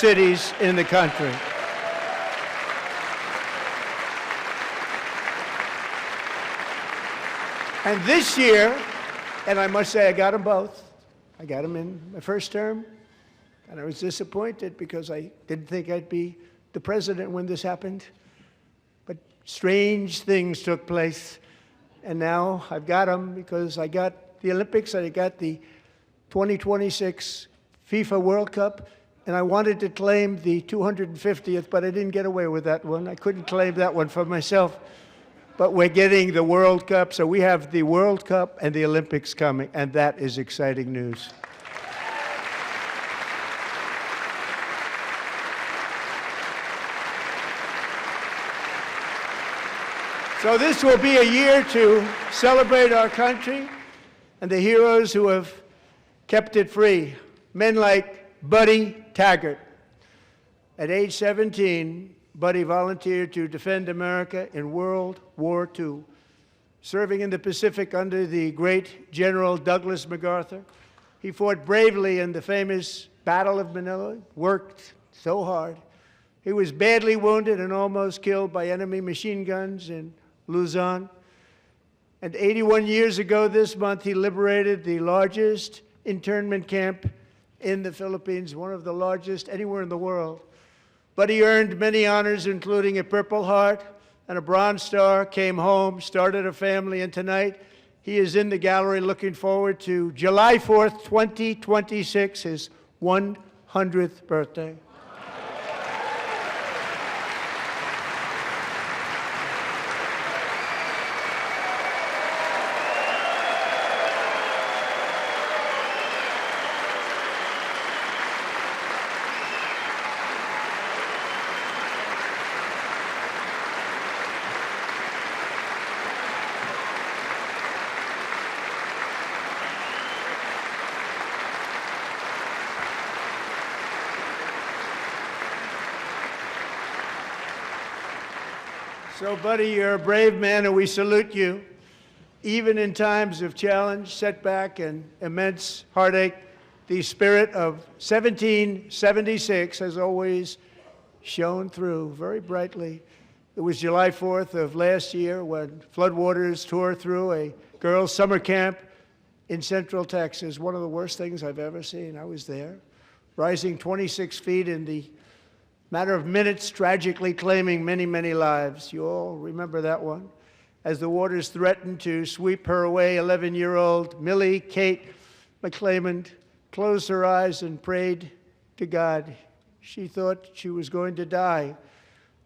cities in the country. And this year, and I must say I got them both. I got them in my first term, and I was disappointed because I didn't think I'd be the president when this happened. But strange things took place, and now I've got them because I got the Olympics and I got the 2026 FIFA World Cup, and I wanted to claim the 250th, but I didn't get away with that one. I couldn't claim that one for myself. But we're getting the World Cup, so we have the World Cup and the Olympics coming, and that is exciting news. So this will be a year to celebrate our country and the heroes who have kept it free. Men like Buddy Taggart. At age 17, Buddy volunteered to defend America in World War II, serving in the Pacific under the great General Douglas MacArthur. He fought bravely in the famous Battle of Manila, worked so hard. He was badly wounded and almost killed by enemy machine guns in Luzon. And 81 years ago this month, he liberated the largest internment camp in the Philippines, one of the largest anywhere in the world. But he earned many honors, including a Purple Heart and a Bronze Star, came home, started a family, and tonight he is in the gallery looking forward to July 4th, 2026, his 100th birthday. So, Buddy, you're a brave man, and we salute you. Even in times of challenge, setback, and immense heartache, the spirit of 1776 has always shone through very brightly. It was July 4th of last year when floodwaters tore through a girls' summer camp in Central Texas, one of the worst things I've ever seen. I was there, rising 26 feet in the matter of minutes, tragically claiming many, many lives. You all remember that one. As the waters threatened to sweep her away, 11-year-old Millie Kate McClelland closed her eyes and prayed to God. She thought she was going to die.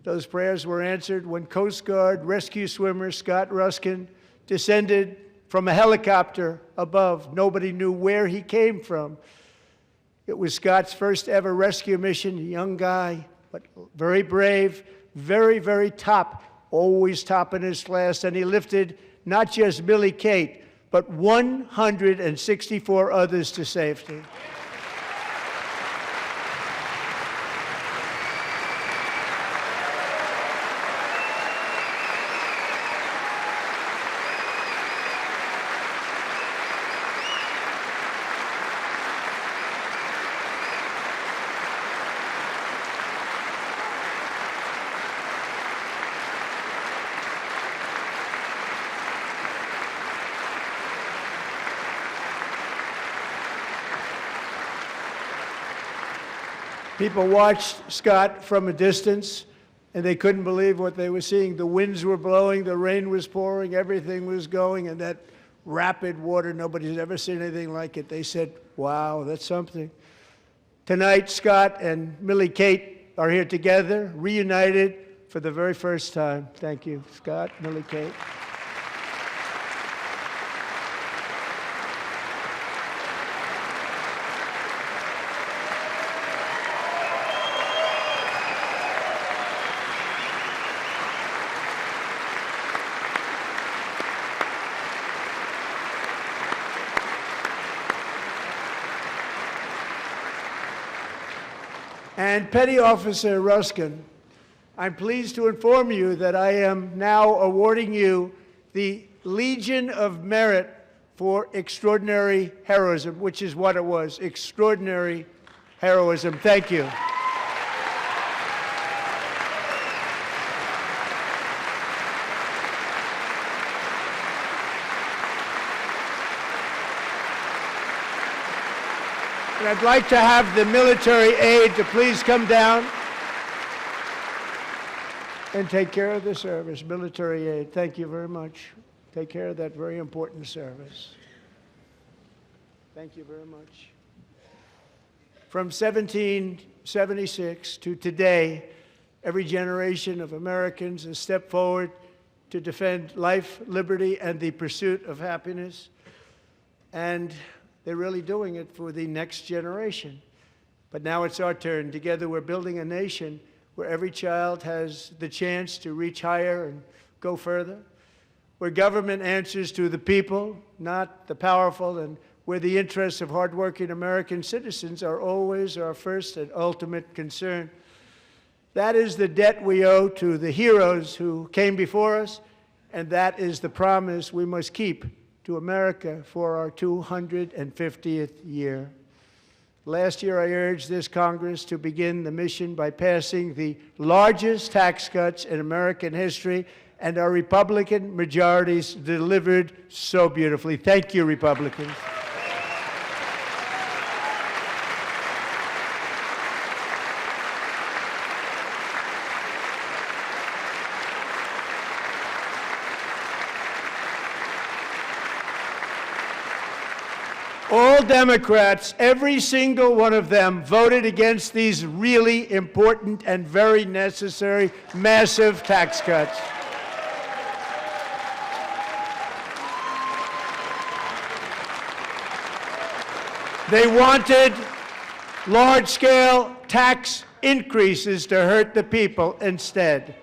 Those prayers were answered when Coast Guard rescue swimmer Scott Ruskin descended from a helicopter above. Nobody knew where he came from. It was Scott's first ever rescue mission, a young guy, but very brave, very, very top, always top in his class, and he lifted not just Millie Kate, but 164 others to safety. People watched Scott from a distance, and they couldn't believe what they were seeing. The winds were blowing, the rain was pouring, everything was going, and that rapid water, nobody's ever seen anything like it. They said, wow, that's something. Tonight, Scott and Millie Kate are here together, reunited for the very first time. Thank you, Scott, Millie Kate. And Petty Officer Ruskin, I'm pleased to inform you that I am now awarding you the Legion of Merit for extraordinary heroism, which is what it was, extraordinary heroism. Thank you. And I'd like to have the military aide to please come down and take care of the service. Military aid, thank you very much. Take care of that very important service. Thank you very much. From 1776 to today, every generation of Americans has stepped forward to defend life, liberty, and the pursuit of happiness. And they're really doing it for the next generation. But now it's our turn. Together we're building a nation where every child has the chance to reach higher and go further, where government answers to the people, not the powerful, and where the interests of hardworking American citizens are always our first and ultimate concern. That is the debt we owe to the heroes who came before us, and that is the promise we must keep to America for our 250th year. Last year, I urged this Congress to begin the mission by passing the largest tax cuts in American history, and our Republican majorities delivered so beautifully. Thank you, Republicans. All Democrats, every single one of them, voted against these really important and very necessary massive tax cuts. They wanted large-scale tax increases to hurt the people instead.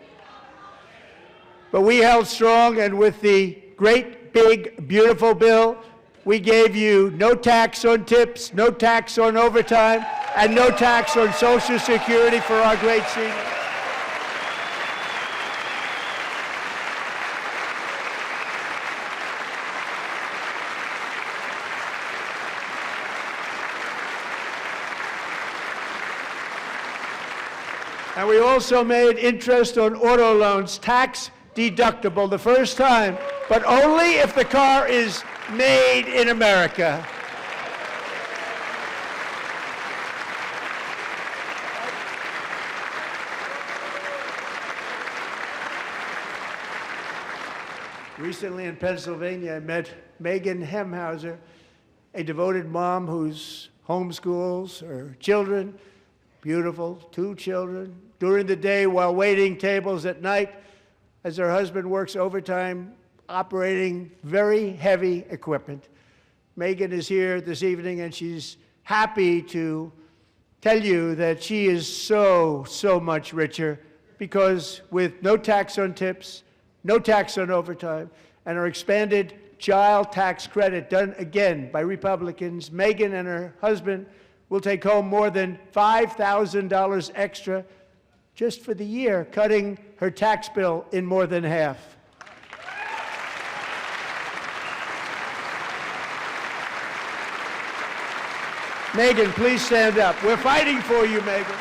But we held strong, and with the great, big, beautiful bill, we gave you no tax on tips, no tax on overtime, and no tax on Social Security for our great seniors. And we also made interest on auto loans tax deductible the first time, but only if the car is made in America. Recently in Pennsylvania, I met Megan Hemhauser, a devoted mom who's homeschools her children, beautiful, 2 children, during the day while waiting tables at night as her husband works overtime operating very heavy equipment. Megan is here this evening, and she's happy to tell you that she is so much richer because with no tax on tips, no tax on overtime, and our expanded child tax credit done again by Republicans, Megan and her husband will take home more than $5,000 extra just for the year, cutting her tax bill in more than half. Megan, please stand up. We're fighting for you, Megan.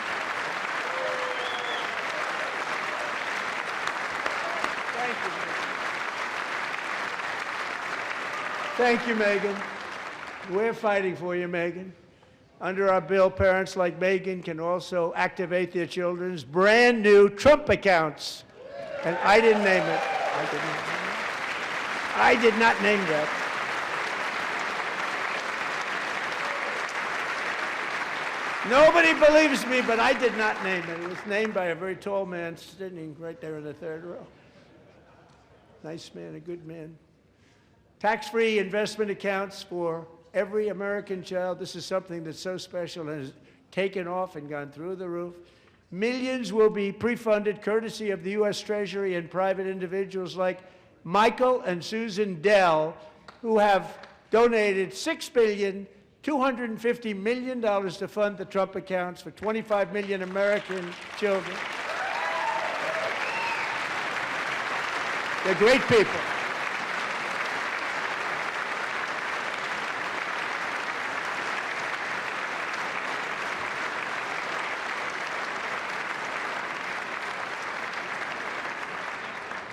Thank you, Megan. We're fighting for you, Megan. Under our bill, parents like Megan can also activate their children's brand new Trump accounts. And I didn't name it. I did not name that. Nobody believes me, but I did not name it. It was named by a very tall man sitting right there in the 3rd row. Nice man, a good man. Tax-free investment accounts for every American child. This is something that's so special and has taken off and gone through the roof. Millions will be pre-funded courtesy of the U.S. Treasury and private individuals like Michael and Susan Dell, who have donated $6.25 billion to fund the Trump accounts for 25 million American children. They're great people.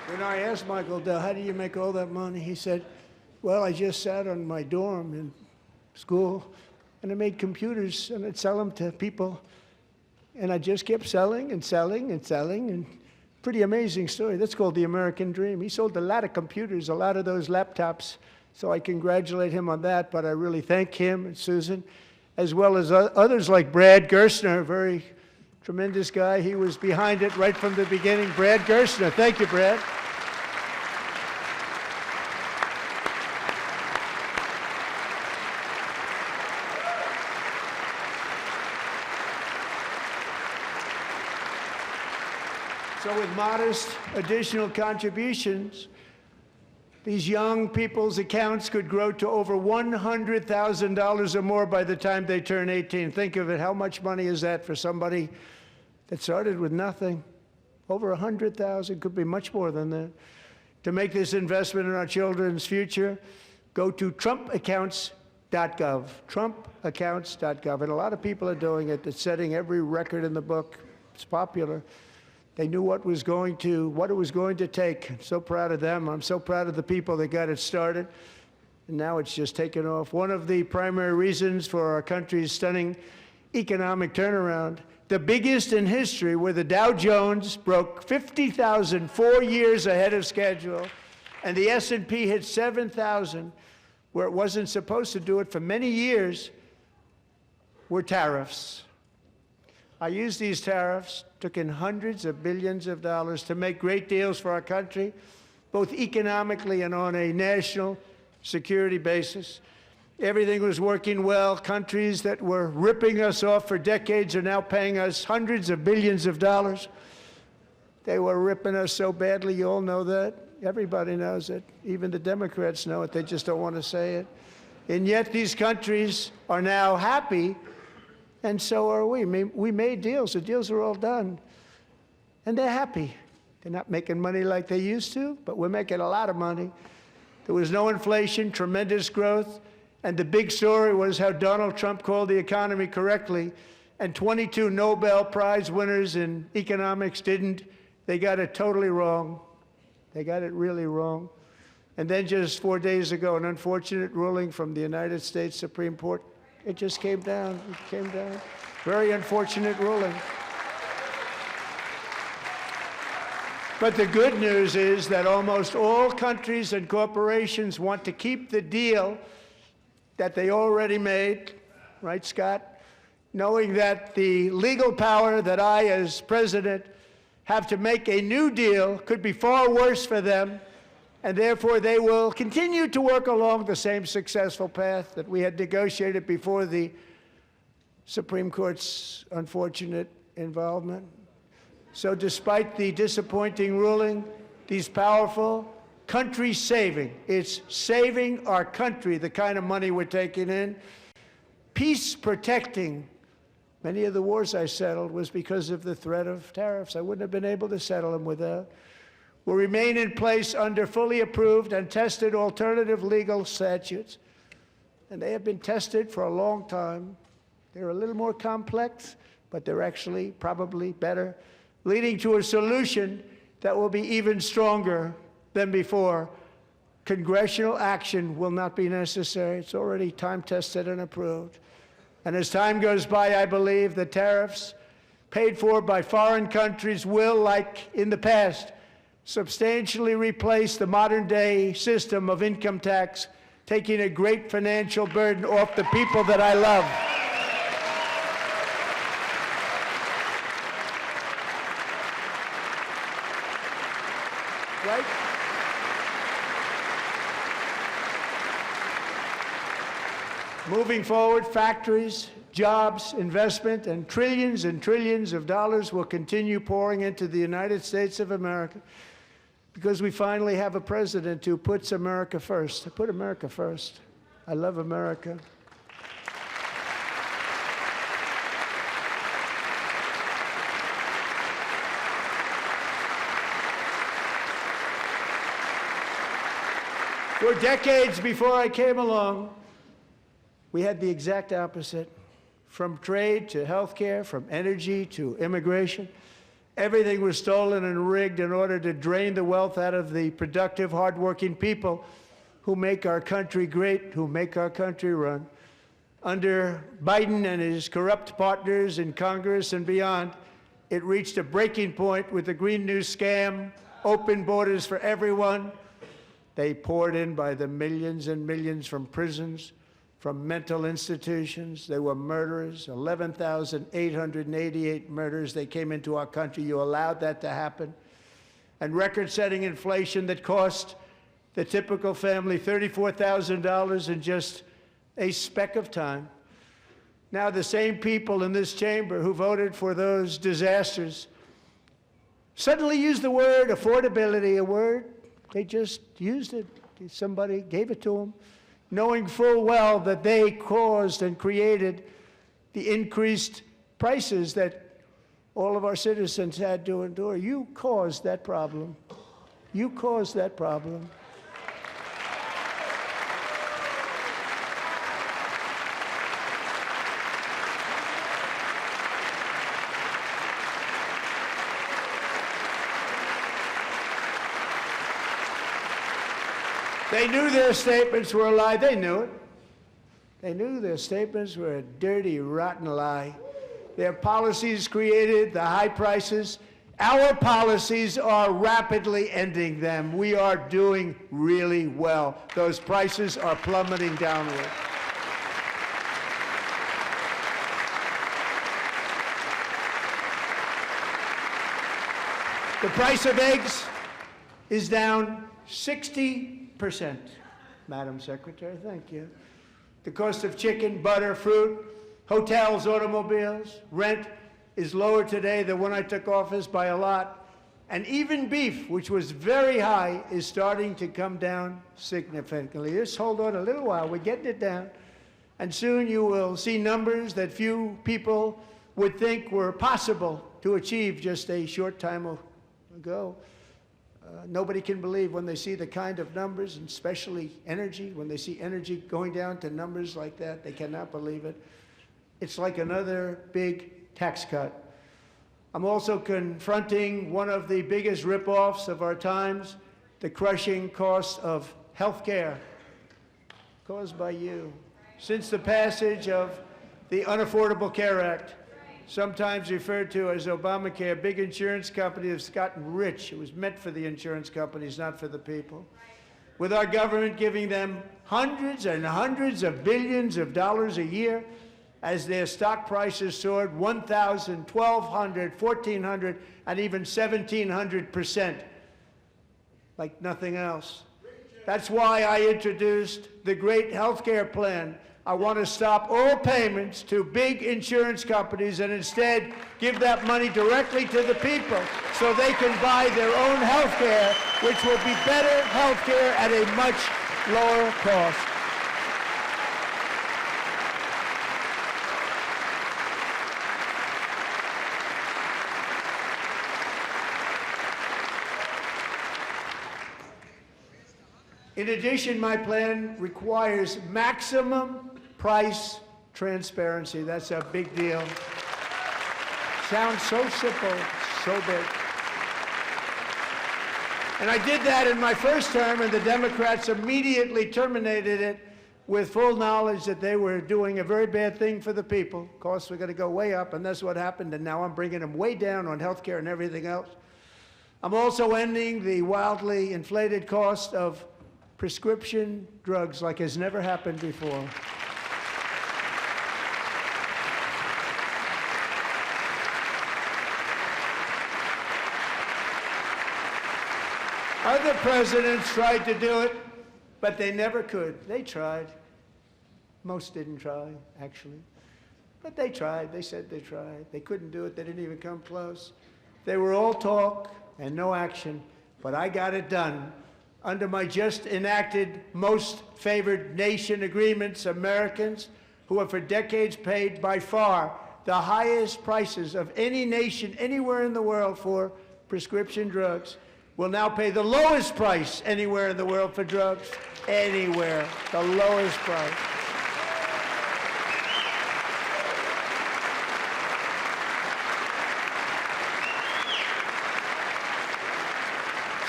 When I asked Michael Dell, how do you make all that money? He said, well, I just sat on my dorm in school and I made computers, and I'd sell them to people. And I just kept selling and selling and selling, and pretty amazing story. That's called the American dream. He sold a lot of computers, a lot of those laptops, so I congratulate him on that, but I really thank him and Susan, as well as others like Brad Gerstner, a very tremendous guy. He was behind it right from the beginning. Brad Gerstner, thank you, Brad. So with modest additional contributions, these young people's accounts could grow to over $100,000 or more by the time they turn 18. Think of it, how much money is that for somebody that started with nothing? Over 100,000, could be much more than that. To make this investment in our children's future, go to trumpaccounts.gov, trumpaccounts.gov. And a lot of people are doing it. It's setting every record in the book. It's popular. They knew what it was going to take. I'm so proud of them. I'm so proud of the people that got it started. And now it's just taken off. One of the primary reasons for our country's stunning economic turnaround, the biggest in history, where the Dow Jones broke 50,000 4 years ahead of schedule, and the S&P hit 7,000, where it wasn't supposed to do it for many years, were tariffs. I used these tariffs, took in hundreds of billions of dollars to make great deals for our country, both economically and on a national security basis. Everything was working well. Countries that were ripping us off for decades are now paying us hundreds of billions of dollars. They were ripping us so badly, you all know that. Everybody knows it. Even the Democrats know it. They just don't want to say it. And yet these countries are now happy, and so are we. We made deals. The deals are all done. And they're happy. They're not making money like they used to, but we're making a lot of money. There was no inflation, tremendous growth, and the big story was how Donald Trump called the economy correctly, and 22 Nobel Prize winners in economics didn't. They got it totally wrong. They got it really wrong. And then just 4 days ago, an unfortunate ruling from the United States Supreme Court. It just came down. It came down. Very unfortunate ruling. But the good news is that almost all countries and corporations want to keep the deal that they already made, right, Scott? Knowing that the legal power that I, as president, have to make a new deal could be far worse for them, and therefore they will continue to work along the same successful path that we had negotiated before the Supreme Court's unfortunate involvement. So despite the disappointing ruling, these powerful, country-saving, it's saving our country, the kind of money we're taking in, peace-protecting. Many of the wars I settled was because of the threat of tariffs. I wouldn't have been able to settle them without. Will remain in place under fully approved and tested alternative legal statutes. And they have been tested for a long time. They're a little more complex, but they're actually probably better, leading to a solution that will be even stronger than before. Congressional action will not be necessary. It's already time-tested and approved. And as time goes by, I believe the tariffs paid for by foreign countries will, like in the past, substantially replace the modern-day system of income tax, taking a great financial burden off the people that I love. Right? Moving forward, factories, jobs, investment, and trillions of dollars will continue pouring into the United States of America because we finally have a president who puts America first. I put America first. I love America. For decades before I came along, we had the exact opposite. From trade to healthcare, from energy to immigration, everything was stolen and rigged in order to drain the wealth out of the productive, hardworking people who make our country great, who make our country run. Under Biden and his corrupt partners in Congress and beyond, it reached a breaking point with the Green New scam, open borders for everyone. They poured in by the millions and millions from prisons, from mental institutions. They were murderers, 11,888 murders. They came into our country. You allowed that to happen. And record-setting inflation that cost the typical family $34,000 in just a speck of time. Now the same people in this chamber who voted for those disasters suddenly use the word affordability, a word, they just used it. Somebody gave it to them, knowing full well that they caused and created the increased prices that all of our citizens had to endure. You caused that problem. You caused that problem. They knew their statements were a lie. They knew it. They knew their statements were a dirty, rotten lie. Their policies created the high prices. Our policies are rapidly ending them. We are doing really well. Those prices are plummeting downward. The price of eggs is down 60%, Madam Secretary, thank you. The cost of chicken, butter, fruit, hotels, automobiles, rent is lower today than when I took office by a lot. And even beef, which was very high, is starting to come down significantly. Just hold on a little while, we're getting it down. And soon you will see numbers that few people would think were possible to achieve just a short time ago. Nobody can believe when they see the kind of numbers, and especially energy, when they see energy going down to numbers like that, they cannot believe it. It's like another big tax cut. I'm also confronting one of the biggest ripoffs of our times, the crushing cost of health care caused by you. Since the passage of the Unaffordable Care Act, sometimes referred to as Obamacare, big insurance companies have gotten rich. It was meant for the insurance companies, not for the people. With our government giving them hundreds and hundreds of billions of dollars a year as their stock prices soared 1,000, 1,200, 1,400, and even 1,700%, like nothing else. That's why I introduced the great health care plan. I want to stop all payments to big insurance companies and instead give that money directly to the people so they can buy their own health care, which will be better health care at a much lower cost. In addition, my plan requires maximum price transparency. That's a big deal. Sounds so simple, so big. And I did that in my first term, and the Democrats immediately terminated it with full knowledge that they were doing a very bad thing for the people. Costs were going to go way up, and that's what happened, and now I'm bringing them way down on health care and everything else. I'm also ending the wildly inflated cost of prescription drugs like has never happened before. Other presidents tried to do it, but they never could. They tried. Most didn't try, actually. But they tried. They said they tried. They couldn't do it. They didn't even come close. They were all talk and no action, but I got it done. Under my just enacted most favored nation agreements, Americans who have for decades paid by far the highest prices of any nation anywhere in the world for prescription drugs will now pay the lowest price anywhere in the world for drugs. Anywhere, the lowest price.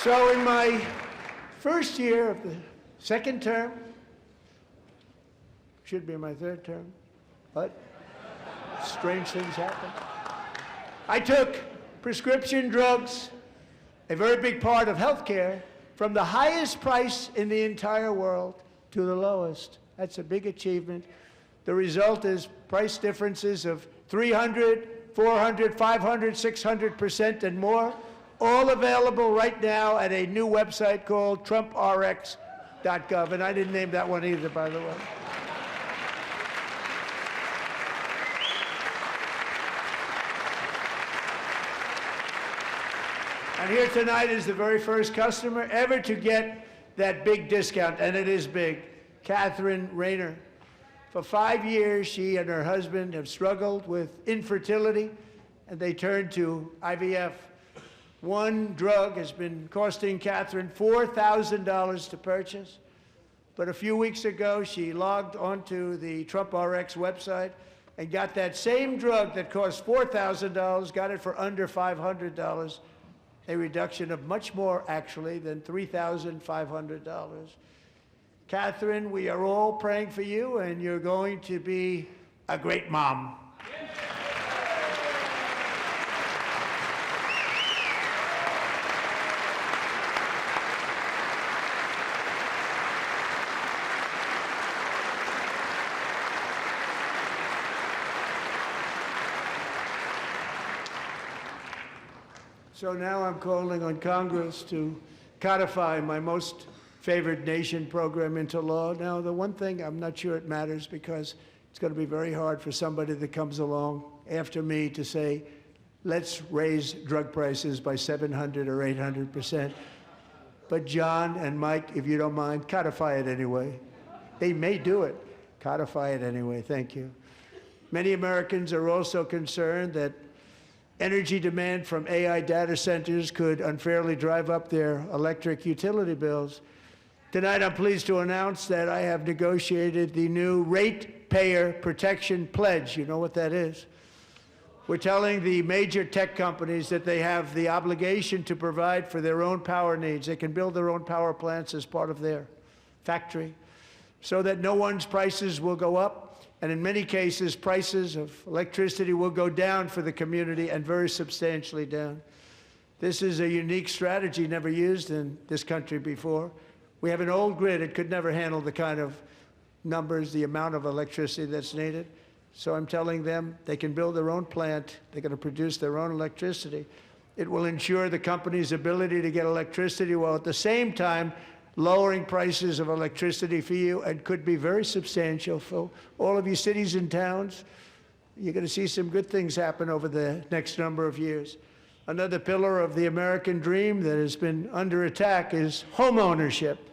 So in my first year of the second term, should be my third term, But strange things happen. I took prescription drugs, a very big part of healthcare, from the highest price in the entire world to the lowest. That's a big achievement. The result is price differences of 300, 400, 500, 600% and more, all available right now at a new website called TrumpRx.gov. And I didn't name that one either, by the way. And here tonight is the very first customer ever to get that big discount, and it is big, Catherine Rayner. For 5 years, she and her husband have struggled with infertility, and they turned to IVF. One drug has been costing Catherine $4,000 to purchase, but a few weeks ago, she logged onto the TrumpRx website and got that same drug that cost $4,000, got it for under $500. A reduction of much more, actually, than $3,500. Catherine, we are all praying for you, and you're going to be a great mom. So now I'm calling on Congress to codify my most favored nation program into law. Now, the one thing, I'm not sure it matters because it's going to be very hard for somebody that comes along after me to say, let's raise drug prices by 700 or 800%. But John and Mike, if you don't mind, codify it anyway. They may do it. Codify it anyway. Thank you. Many Americans are also concerned that energy demand from AI data centers could unfairly drive up their electric utility bills. Tonight, I'm pleased to announce that I have negotiated the new Ratepayer Protection Pledge. You know what that is? We're telling the major tech companies that they have the obligation to provide for their own power needs. They can build their own power plants as part of their factory so that no one's prices will go up. And in many cases, prices of electricity will go down for the community, and very substantially down. This is a unique strategy never used in this country before. We have an old grid. It could never handle the kind of numbers, the amount of electricity that's needed. So I'm telling them they can build their own plant. They're going to produce their own electricity. It will ensure the company's ability to get electricity while at the same time lowering prices of electricity for you, and could be very substantial for all of you cities and towns. You're going to see some good things happen over the next number of years. Another pillar of the American dream that has been under attack is home ownership.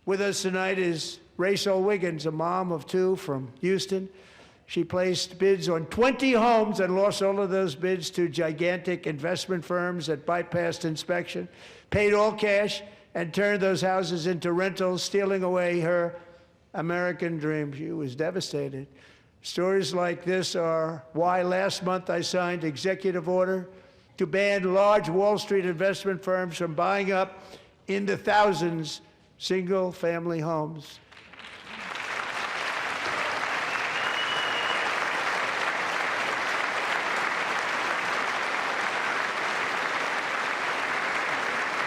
With us tonight is Rachel Wiggins, a mom of two from Houston. She placed bids on 20 homes and lost all of those bids to gigantic investment firms that bypassed inspection, paid all cash, and turned those houses into rentals, stealing away her American dream. She was devastated. Stories like this are why last month I signed executive order to ban large Wall Street investment firms from buying up in the thousands single-family homes.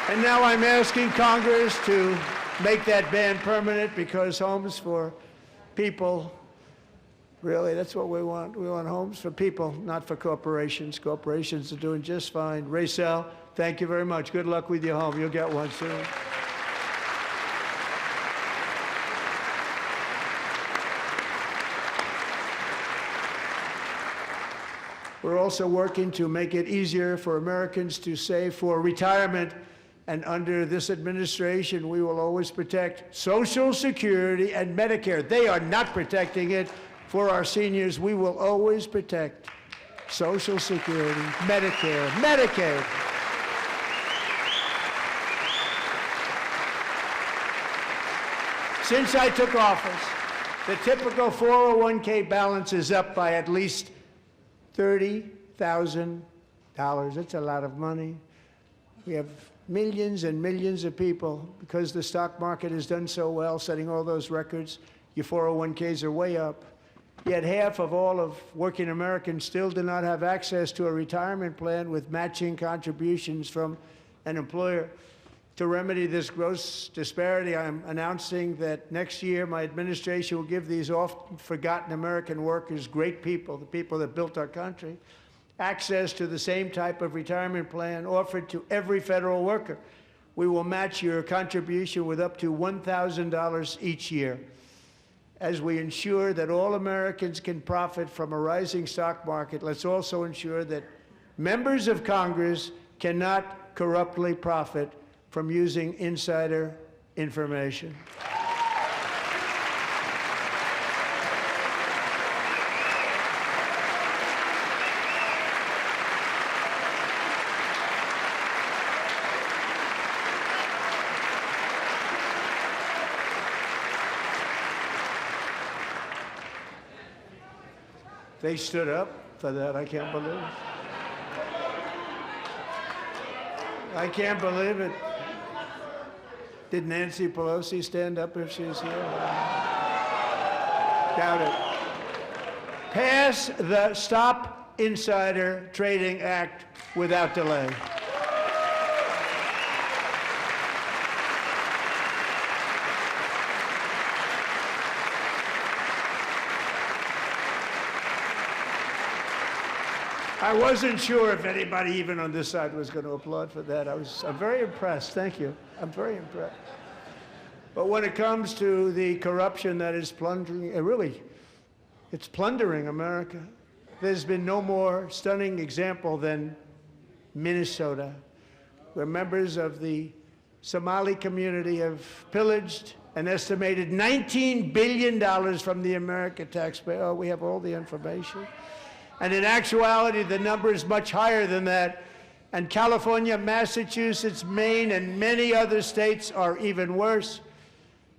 And now I'm asking Congress to make that ban permanent, because homes for people, really, that's what we want. We want homes for people, not for corporations. Corporations are doing just fine. Rachel, thank you very much. Good luck with your home. You'll get one soon. We're also working to make it easier for Americans to save for retirement. And under this administration, we will always protect Social Security and Medicare. They are not protecting it for our seniors. We will always protect Social Security, Medicare, Medicaid. Since I took office, the typical 401k balance is up by at least $30,000. That's a lot of money. We have millions and millions of people, because the stock market has done so well, setting all those records. Your 401ks are way up. Yet half of all of working Americans still do not have access to a retirement plan with matching contributions from an employer. To remedy this gross disparity, I'm announcing that next year my administration will give these often forgotten American workers, great people, the people that built our country, access to the same type of retirement plan offered to every federal worker. We will match your contribution with up to $1,000 each year. As we ensure that all Americans can profit from a rising stock market, let's also ensure that members of Congress cannot corruptly profit from using insider information. They stood up for that. I can't believe it. I can't believe it. Did Nancy Pelosi stand up if she's here? Doubt it. Pass the Stop Insider Trading Act without delay. I wasn't sure if anybody even on this side was going to applaud for that. I'm very impressed. Thank you. I'm very impressed. But when it comes to the corruption that is plundering, it's plundering America. There's been no more stunning example than Minnesota, where members of the Somali community have pillaged an estimated $19 billion from the American taxpayer. Oh, we have all the information. And in actuality, the number is much higher than that. And California, Massachusetts, Maine, and many other states are even worse.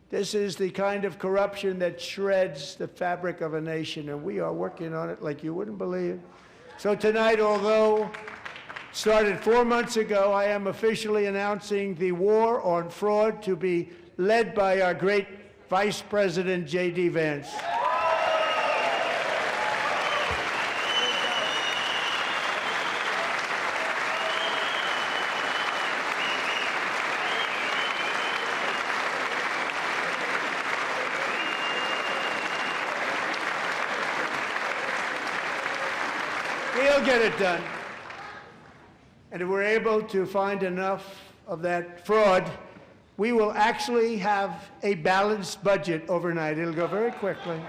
This is the kind of corruption that shreds the fabric of a nation, and we are working on it like you wouldn't believe. So tonight, although started 4 months ago, I am officially announcing the war on fraud to be led by our great Vice President, J.D. Vance. We'll get it done. And if we're able to find enough of that fraud, we will actually have a balanced budget overnight. It'll go very quickly.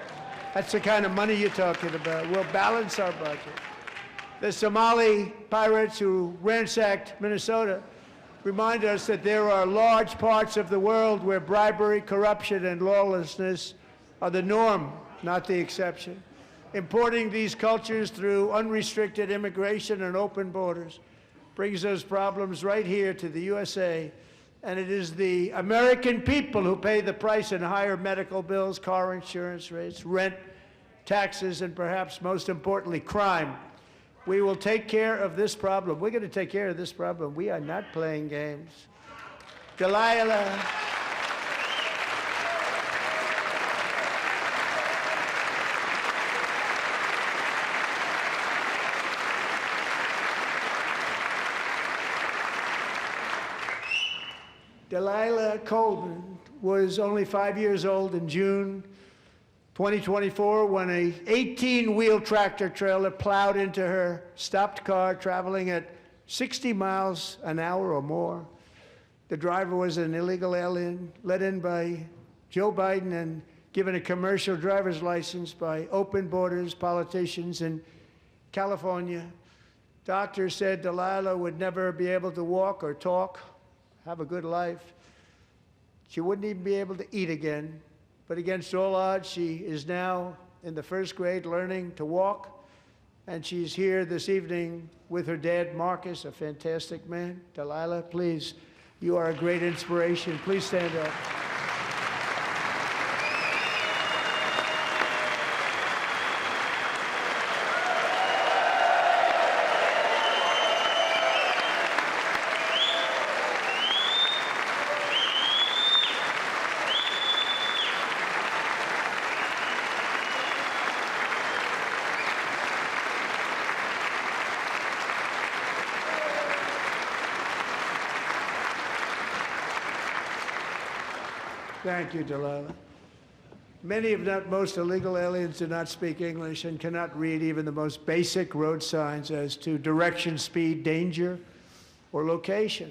That's the kind of money you're talking about. We'll balance our budget. The Somali pirates who ransacked Minnesota remind us that there are large parts of the world where bribery, corruption, and lawlessness are the norm, not the exception. Importing these cultures through unrestricted immigration and open borders brings those problems right here to the USA. And it is the American people who pay the price in higher medical bills, car insurance rates, rent, taxes, and perhaps most importantly, crime. We will take care of this problem. We're going to take care of this problem. We are not playing games. Delilah. Delilah Coleman was only 5 years old in June 2024 when a 18-wheel tractor trailer plowed into her stopped car traveling at 60 miles an hour or more. The driver was an illegal alien let in by Joe Biden and given a commercial driver's license by open borders politicians in California. Doctors said Delilah would never be able to walk or talk, have a good life. She wouldn't even be able to eat again. But against all odds, she is now in the first grade learning to walk. And she's here this evening with her dad, Marcus, a fantastic man. Delilah, please, you are a great inspiration. Please stand up. Thank you, Delilah. Many, if not most, illegal aliens do not speak English and cannot read even the most basic road signs as to direction, speed, danger, or location.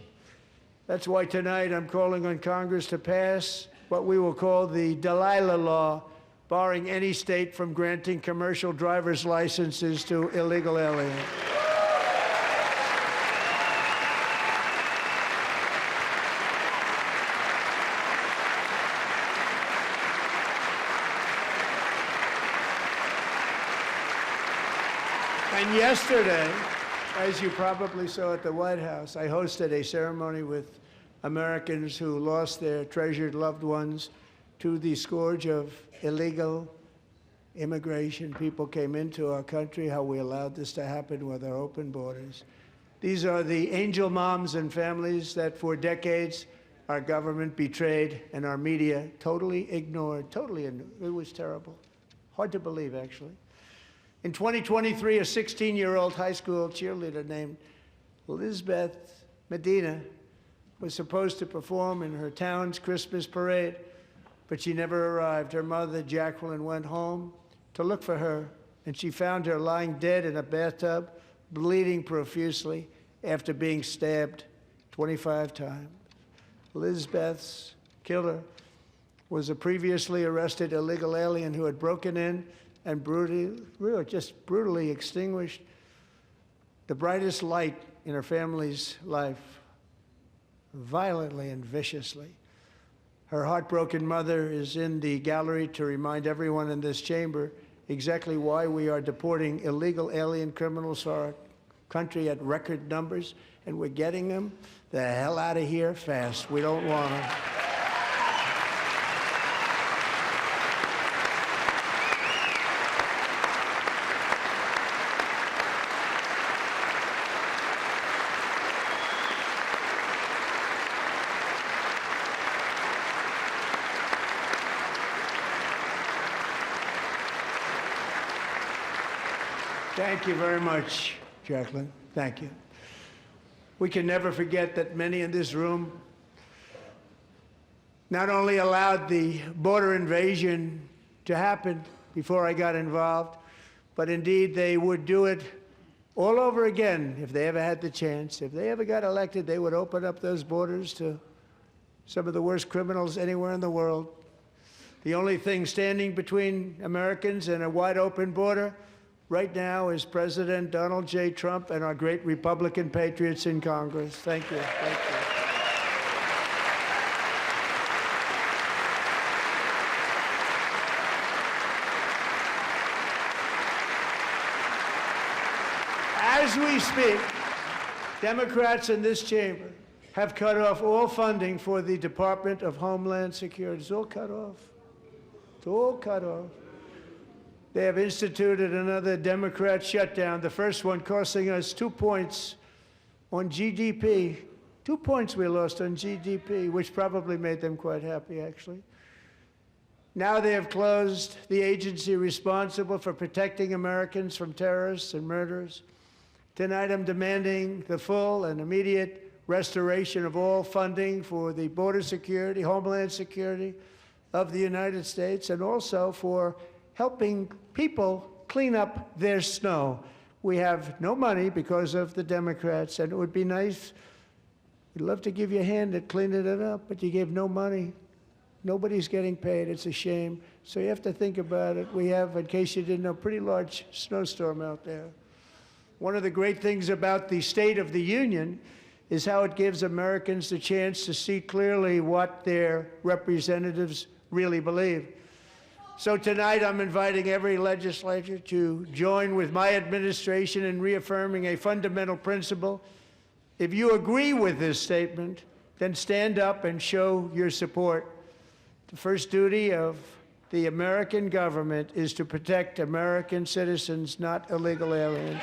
That's why tonight I'm calling on Congress to pass what we will call the Delilah Law, barring any state from granting commercial driver's licenses to illegal aliens. And yesterday, as you probably saw at the White House, I hosted a ceremony with Americans who lost their treasured loved ones to the scourge of illegal immigration. People came into our country, how we allowed this to happen with our open borders. These are the angel moms and families that for decades our government betrayed and our media totally ignored. It was terrible. Hard to believe, actually. In 2023, a 16-year-old high school cheerleader named Elizabeth Medina was supposed to perform in her town's Christmas parade, but she never arrived. Her mother, Jacqueline, went home to look for her, and she found her lying dead in a bathtub, bleeding profusely after being stabbed 25 times. Elizabeth's killer was a previously arrested illegal alien who had broken in and brutally extinguished the brightest light in her family's life, violently and viciously. Her heartbroken mother is in the gallery to remind everyone in this chamber exactly why we are deporting illegal alien criminals to our country at record numbers, and we're getting them the hell out of here fast. We don't want them. Thank you very much, Jacqueline. Thank you. We can never forget that many in this room not only allowed the border invasion to happen before I got involved, but indeed they would do it all over again if they ever had the chance. If they ever got elected, they would open up those borders to some of the worst criminals anywhere in the world. The only thing standing between Americans and a wide open border right now is President Donald J. Trump and our great Republican patriots in Congress. Thank you. Thank you. As we speak, Democrats in this chamber have cut off all funding for the Department of Homeland Security. It's all cut off. It's all cut off. They have instituted another Democrat shutdown, the first one costing us 2 points on GDP. 2 points we lost on GDP, which probably made them quite happy, actually. Now they have closed the agency responsible for protecting Americans from terrorists and murderers. Tonight I'm demanding the full and immediate restoration of all funding for the border security, homeland security of the United States, and also for helping people clean up their snow. We have no money because of the Democrats, and it would be nice, we'd love to give you a hand at cleaning it up, but you gave no money. Nobody's getting paid. It's a shame. So you have to think about it. We have, in case you didn't know, a pretty large snowstorm out there. One of the great things about the State of the Union is how it gives Americans the chance to see clearly what their representatives really believe. So tonight I'm inviting every legislator to join with my administration in reaffirming a fundamental principle. If you agree with this statement, then stand up and show your support. The first duty of the American government is to protect American citizens, not illegal aliens.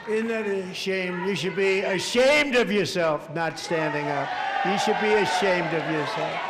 Isn't that a shame? You should be ashamed of yourself not standing up. You should be ashamed of yourself.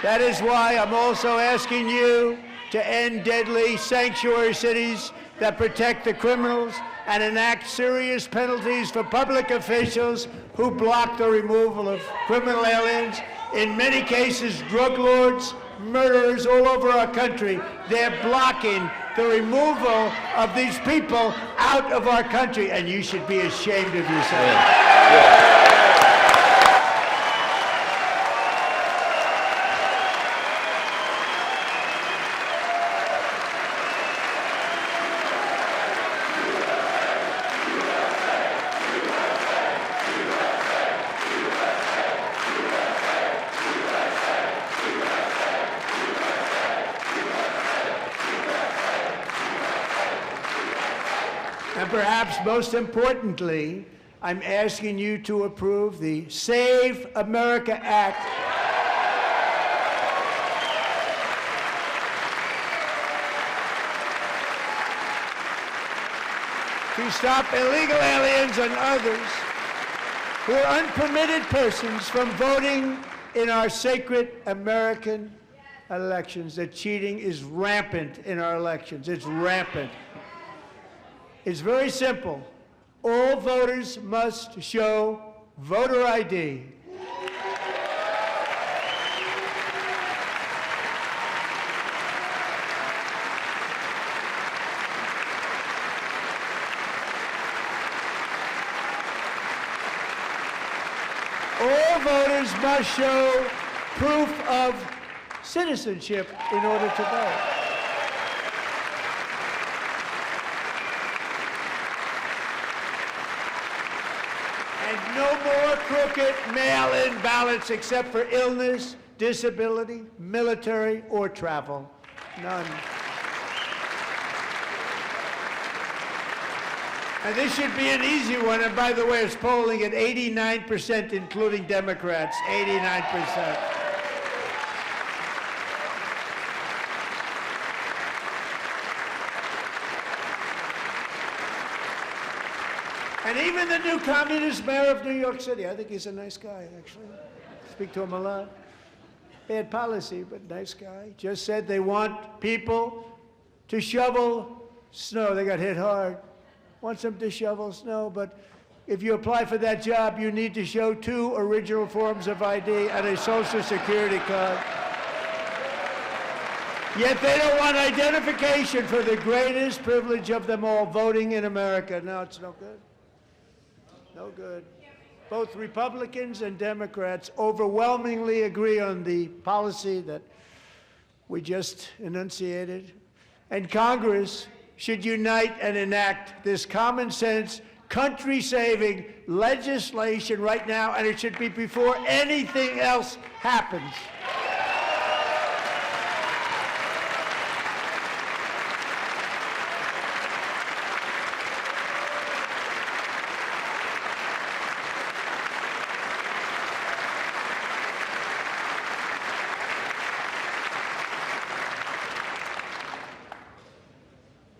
That is why I'm also asking you to end deadly sanctuary cities that protect the criminals and enact serious penalties for public officials who block the removal of criminal aliens. In many cases, drug lords, murderers all over our country, they're blocking the removal of these people out of our country, and you should be ashamed of yourself. Yeah. And perhaps most importantly, I'm asking you to approve the Save America Act. To stop illegal aliens and others who are unpermitted persons from voting in our sacred American elections. The cheating is rampant in our elections. It's rampant. It's very simple. All voters must show voter ID. All voters must show proof of citizenship in order to vote. And no more crooked mail-in ballots except for illness, disability, military, or travel. None. And this should be an easy one. And by the way, it's polling at 89%, including Democrats, 89%. And even the new communist mayor of New York City, I think he's a nice guy, actually. Speak to him a lot. Bad policy, but nice guy. Just said they want people to shovel snow. They got hit hard. Wants them to shovel snow, but if you apply for that job, you need to show 2 original forms of ID and a Social Security card. Yet they don't want identification for the greatest privilege of them all, voting in America. No, it's no good. No good. Both Republicans and Democrats overwhelmingly agree on the policy that we just enunciated. And Congress should unite and enact this common sense, country-saving legislation right now, and it should be before anything else happens.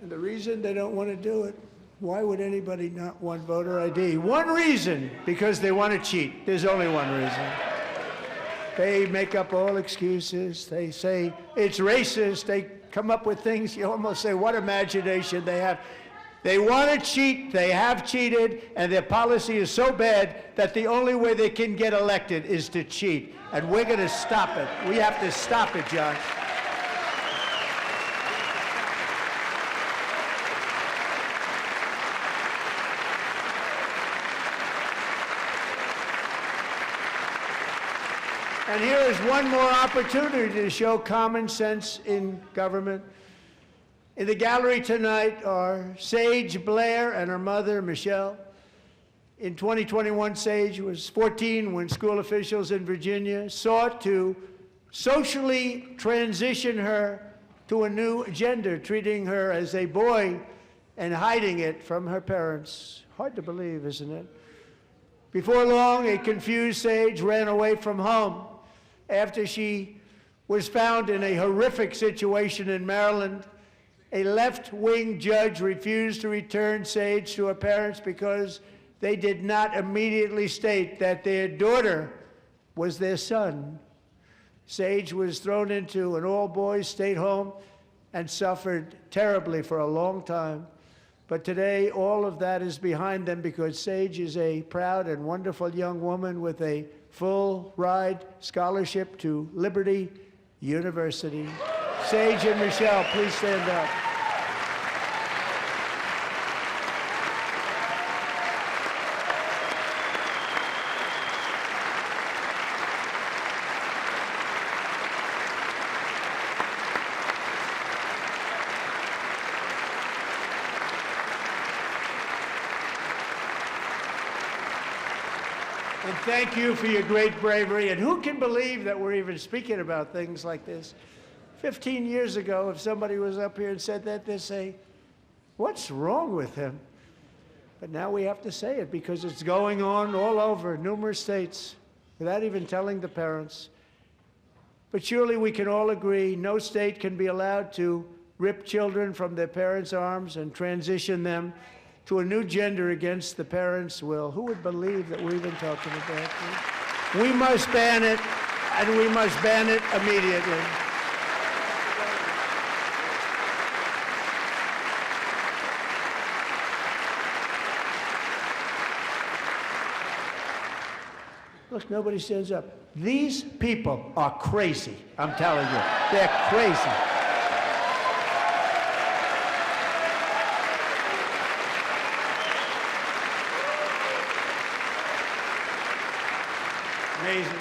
And the reason they don't want to do it, why would anybody not want voter ID? One reason, because they want to cheat. There's only one reason. They make up all excuses. They say it's racist. They come up with things, you almost say, what imagination they have. They want to cheat, they have cheated, and their policy is so bad that the only way they can get elected is to cheat. And we're going to stop it. We have to stop it, John. And here is one more opportunity to show common sense in government. In the gallery tonight are Sage Blair and her mother, Michelle. In 2021, Sage was 14 when school officials in Virginia sought to socially transition her to a new gender, treating her as a boy and hiding it from her parents. Hard to believe, isn't it? Before long, a confused Sage ran away from home after she was found in a horrific situation in Maryland A left-wing judge refused to return Sage to her parents because they did not immediately state that their daughter was their son. Sage was thrown into an all-boys state home and suffered terribly for a long time. But today, all of that is behind them because Sage is a proud and wonderful young woman with a full-ride scholarship to Liberty University. Sage and Michelle, please stand up. And thank you for your great bravery. And who can believe that we're even speaking about things like this? 15 years ago, if somebody was up here and said that, they'd say, what's wrong with him? But now we have to say it because it's going on all over numerous states without even telling the parents. But surely we can all agree no state can be allowed to rip children from their parents' arms and transition them to a new gender against the parents' will. Who would believe that we're even talking about this? We must ban it, and we must ban it immediately. Look, nobody stands up. These people are crazy, I'm telling you. They're crazy. Amazing.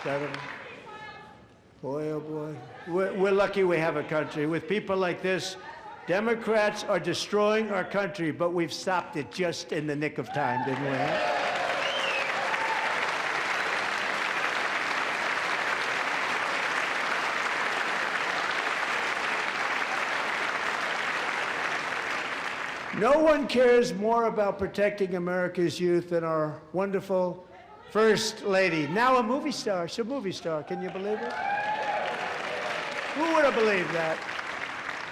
Gentlemen. Boy, oh boy. We're lucky we have a country. With people like this, Democrats are destroying our country, but we've stopped it just in the nick of time, didn't we? No one cares more about protecting America's youth than our wonderful First Lady, now a movie star. She's a movie star. Can you believe it? Who would have believed that?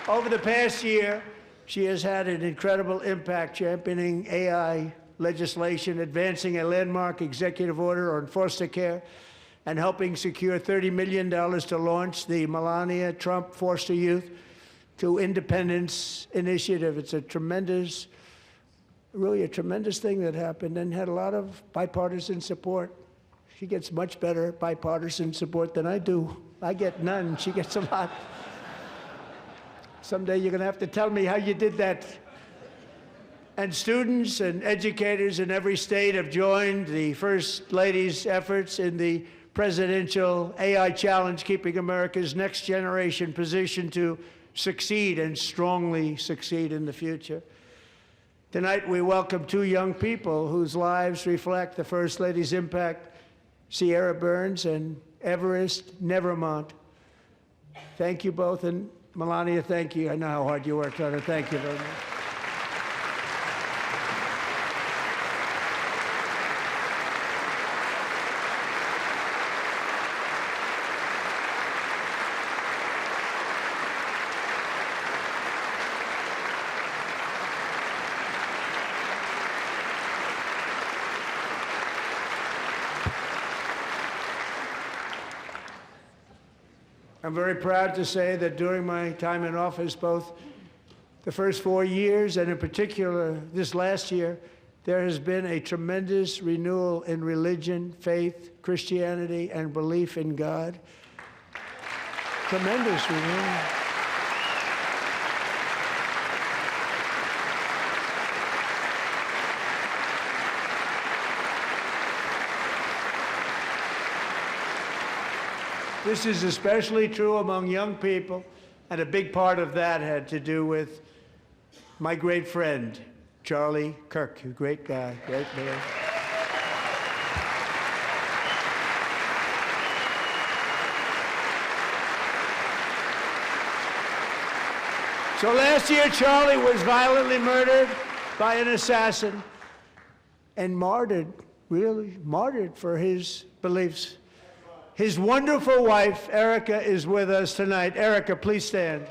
Over the past year, she has had an incredible impact championing AI legislation, advancing a landmark executive order on foster care, and helping secure $30 million to launch the Melania Trump Foster Youth to Independence Initiative. It's a tremendous, really a tremendous thing that happened and had a lot of bipartisan support. She gets much better bipartisan support than I do. I get none, she gets a lot. Someday you're gonna have to tell me how you did that. And students and educators in every state have joined the First Lady's efforts in the presidential AI challenge, keeping America's next generation positioned to succeed and strongly succeed in the future. Tonight, we welcome two young people whose lives reflect the First Lady's impact, Sierra Burns and Everest Nevermont. Thank you both, and Melania, thank you. I know how hard you worked on it. Thank you very much. I'm very proud to say that during my time in office, both the first 4 years and in particular this last year, there has been a tremendous renewal in religion, faith, Christianity, and belief in God. Tremendous renewal. This is especially true among young people, and a big part of that had to do with my great friend, Charlie Kirk, a great guy, great man. So last year, Charlie was violently murdered by an assassin and martyred, really martyred for his beliefs. His wonderful wife, Erica, is with us tonight. Erica, please stand.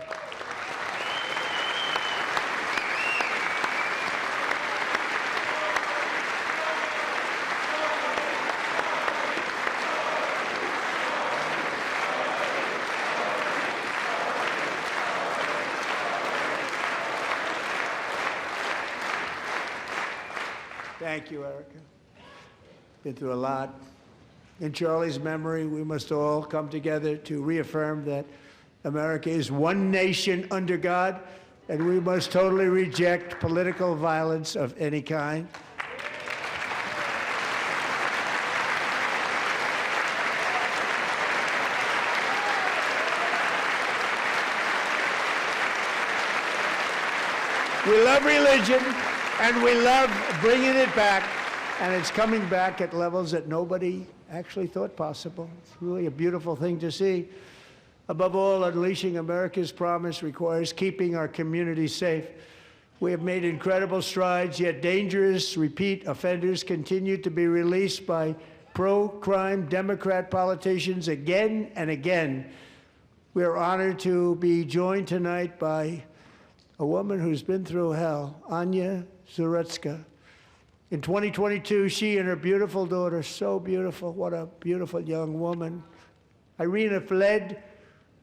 Thank you, Erica. Been through a lot. In Charlie's memory, we must all come together to reaffirm that America is one nation under God, and we must totally reject political violence of any kind. We love religion, and we love bringing it back, and it's coming back at levels that nobody actually thought possible. It's really a beautiful thing to see. Above all, unleashing America's promise requires keeping our communities safe. We have made incredible strides, yet dangerous repeat offenders continue to be released by pro-crime Democrat politicians again and again. We are honored to be joined tonight by a woman who's been through hell, Anya Zuretska. In 2022, she and her beautiful daughter, so beautiful, what a beautiful young woman, Irina, fled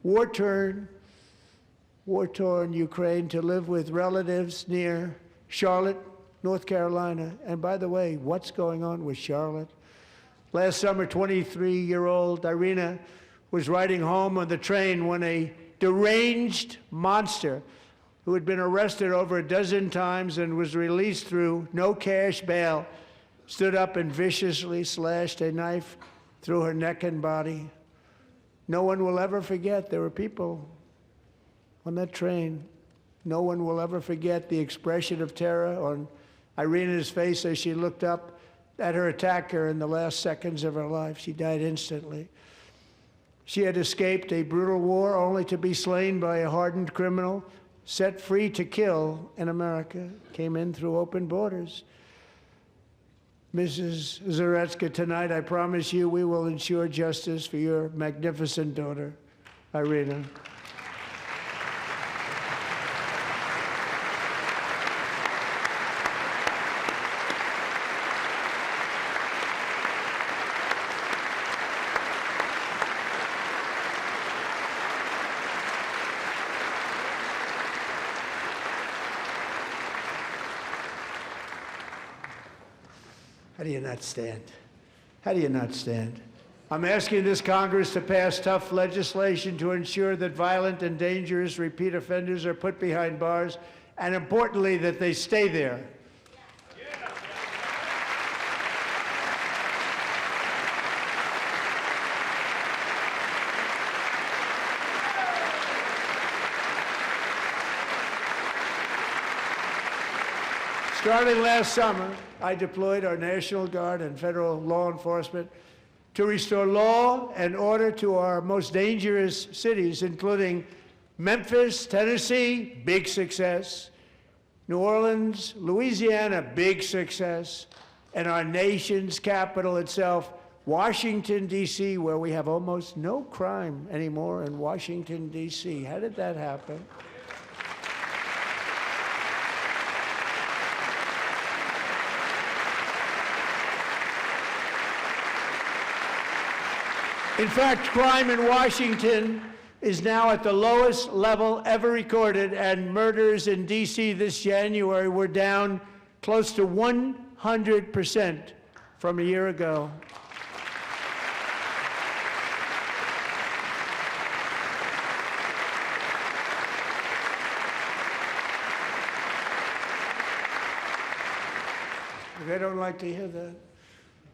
war-torn Ukraine to live with relatives near Charlotte, North Carolina. And by the way, what's going on with Charlotte? Last summer, 23-year-old Irina was riding home on the train when a deranged monster who had been arrested over a dozen times and was released through no cash bail, stood up and viciously slashed a knife through her neck and body. No one will ever forget. There were people on that train. No one will ever forget the expression of terror on Irina's face as she looked up at her attacker in the last seconds of her life. She died instantly. She had escaped a brutal war only to be slain by a hardened criminal, set free to kill in America, came in through open borders. Mrs. Zuretska, tonight I promise you we will ensure justice for your magnificent daughter, Irina. How do you not stand? How do you not stand? I'm asking this Congress to pass tough legislation to ensure that violent and dangerous repeat offenders are put behind bars, and importantly, that they stay there. Starting last summer, I deployed our National Guard and federal law enforcement to restore law and order to our most dangerous cities, including Memphis, Tennessee, big success, New Orleans, Louisiana, big success, and our nation's capital itself, Washington, D.C., where we have almost no crime anymore in Washington, D.C. How did that happen? In fact, crime in Washington is now at the lowest level ever recorded, and murders in D.C. this January were down close to 100% from a year ago. They don't like to hear that.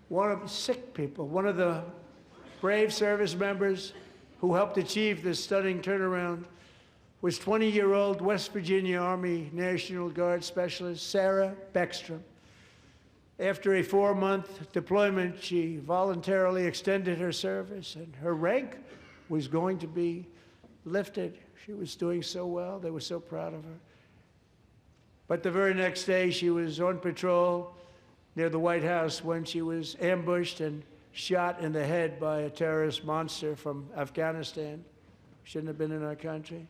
One of the sick people, one of the brave service members who helped achieve this stunning turnaround was 20-year-old West Virginia Army National Guard Specialist Sarah Beckstrom. After a 4-month deployment, she voluntarily extended her service, and her rank was going to be lifted. She was doing so well. They were so proud of her. But the very next day, she was on patrol near the White House when she was ambushed and shot in the head by a terrorist monster from Afghanistan. Shouldn't have been in our country.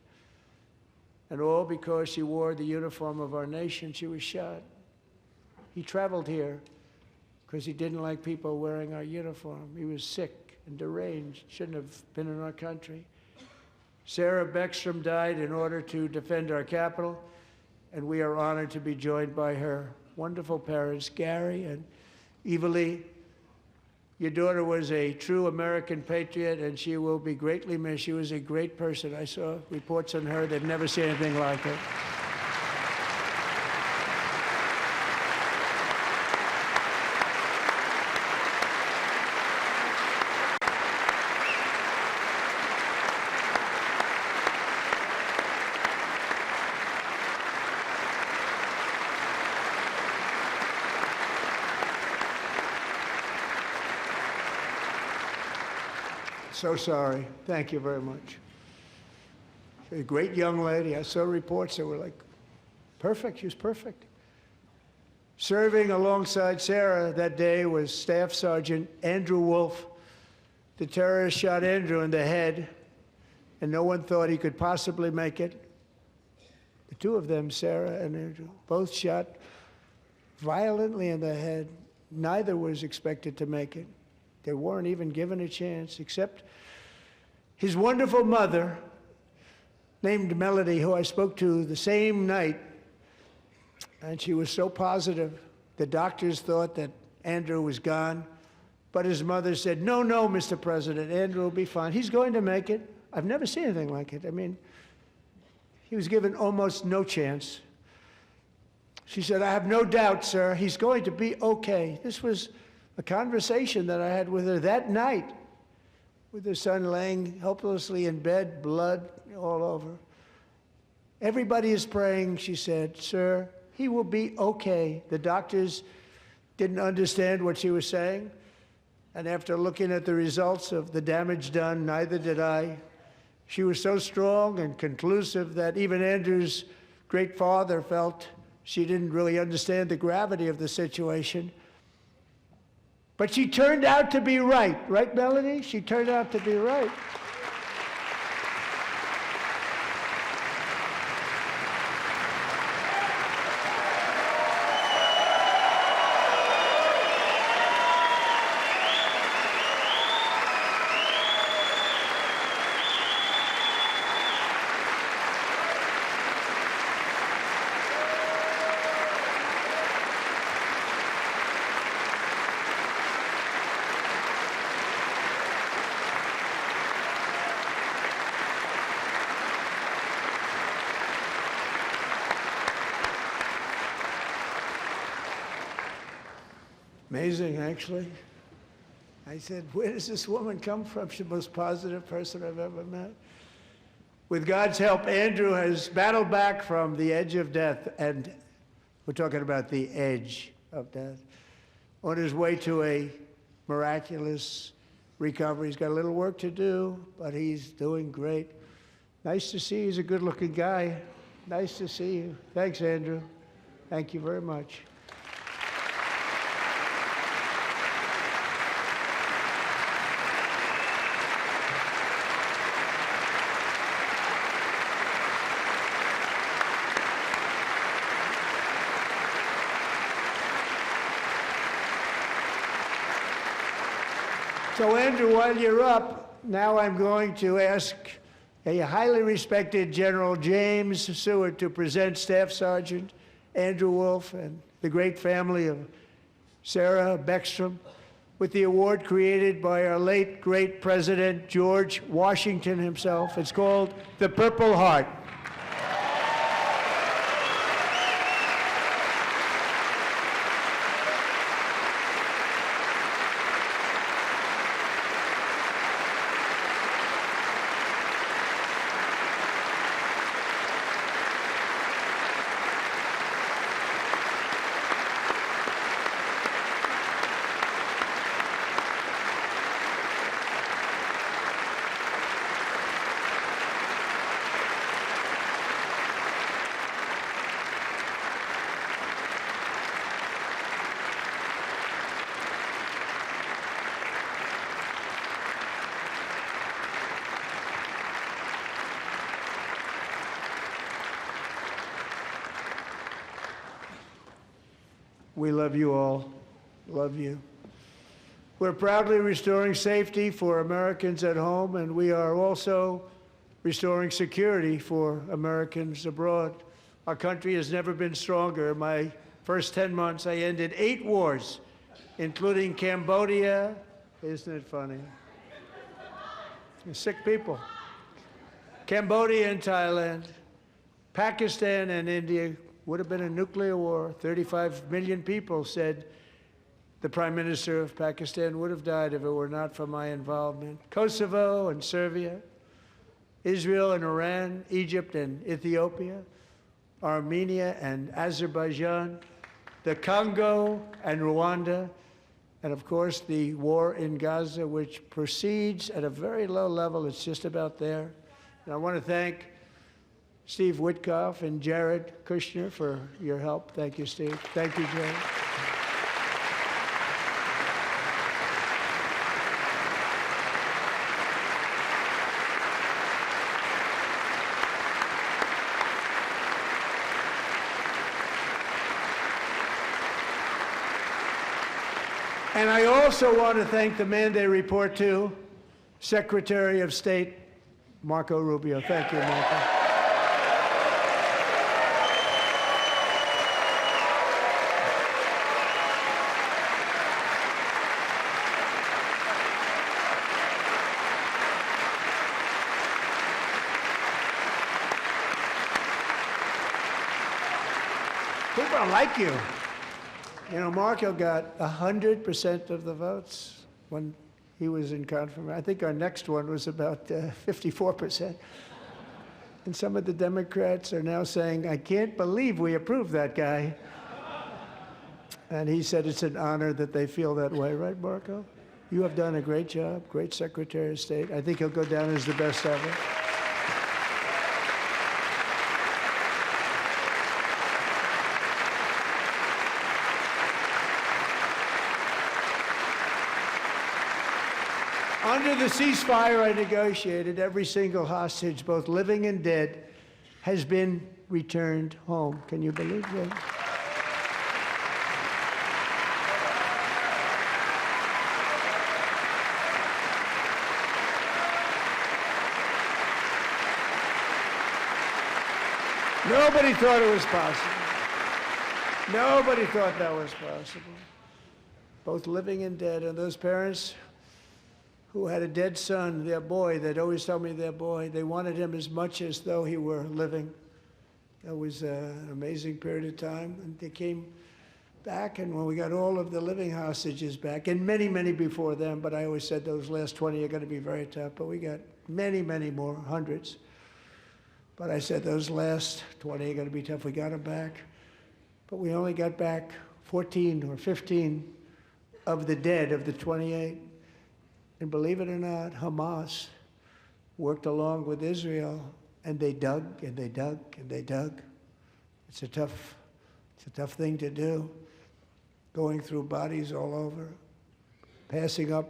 And all because she wore the uniform of our nation, she was shot. He traveled here because he didn't like people wearing our uniform. He was sick and deranged, shouldn't have been in our country. Sarah Beckstrom died in order to defend our capital, and we are honored to be joined by her wonderful parents, Gary and Evalie. Your daughter was a true American patriot, and she will be greatly missed. She was a great person. I saw reports on her. They've never seen anything like it. So sorry. Thank you very much. A great young lady. I saw reports that were like, perfect. She was perfect. Serving alongside Sarah that day was Staff Sergeant Andrew Wolf. The terrorist shot Andrew in the head, and no one thought he could possibly make it. The two of them, Sarah and Andrew, both shot violently in the head. Neither was expected to make it. They weren't even given a chance, except his wonderful mother, named Melody, who I spoke to the same night, and she was so positive. The doctors thought that Andrew was gone, but his mother said, no, Mr. President, Andrew will be fine. He's going to make it. I've never seen anything like it. I mean, he was given almost no chance. She said, I have no doubt, sir, he's going to be okay. This was a conversation that I had with her that night, with her son laying helplessly in bed, blood all over. Everybody is praying, she said, sir, he will be okay. The doctors didn't understand what she was saying, and after looking at the results of the damage done, neither did I. She was so strong and conclusive that even Andrew's great father felt she didn't really understand the gravity of the situation. But she turned out to be right. Right, Melanie? She turned out to be right. Amazing, actually. I said, where does this woman come from? She's the most positive person I've ever met. With God's help, Andrew has battled back from the edge of death, and we're talking about the edge of death, on his way to a miraculous recovery. He's got a little work to do, but he's doing great. Nice to see you. He's a good-looking guy. Nice to see you. Thanks, Andrew. Thank you very much. So, Andrew, while you're up, now I'm going to ask a highly respected General James Seward to present Staff Sergeant Andrew Wolf and the great family of Sarah Beckstrom with the award created by our late, great President George Washington himself. It's called the Purple Heart. We love you all. Love you. We're proudly restoring safety for Americans at home, and we are also restoring security for Americans abroad. Our country has never been stronger. In my first 10 months, I ended 8 wars, including Cambodia. Isn't it funny? Sick people. Cambodia and Thailand, Pakistan and India would have been a nuclear war. 35 million people said the Prime Minister of Pakistan would have died if it were not for my involvement. Kosovo and Serbia, Israel and Iran, Egypt and Ethiopia, Armenia and Azerbaijan, the Congo and Rwanda, and of course the war in Gaza, which proceeds at a very low level. It's just about there. And I want to thank Steve Witkoff and Jared Kushner for your help. Thank you, Steve. Thank you, Jared. And I also want to thank the man they report to, Secretary of State Marco Rubio. Thank you, Marco. People don't like you. You know, Marco got 100% of the votes when he was in confirmation. I think our next one was about 54%. And some of the Democrats are now saying, I can't believe we approved that guy. And he said it's an honor that they feel that way, right, Marco? You have done a great job, great Secretary of State. I think he'll go down as the best ever. Under the ceasefire I negotiated, every single hostage, both living and dead, has been returned home. Can you believe that? Nobody thought it was possible. Nobody thought that was possible. Both living and dead. And those parents who had a dead son, their boy, they'd always tell me their boy, they wanted him as much as though he were living. That was an amazing period of time. And they came back, and when we got all of the living hostages back, and many, many before them, but I always said those last 20 are going to be very tough, but we got many, many more, hundreds. But I said those last 20 are going to be tough. We got them back. But we only got back 14 or 15 of the dead, of the 28. And believe it or not, Hamas worked along with Israel, and they dug, and they dug, and they dug. It's a tough thing to do, going through bodies all over, passing up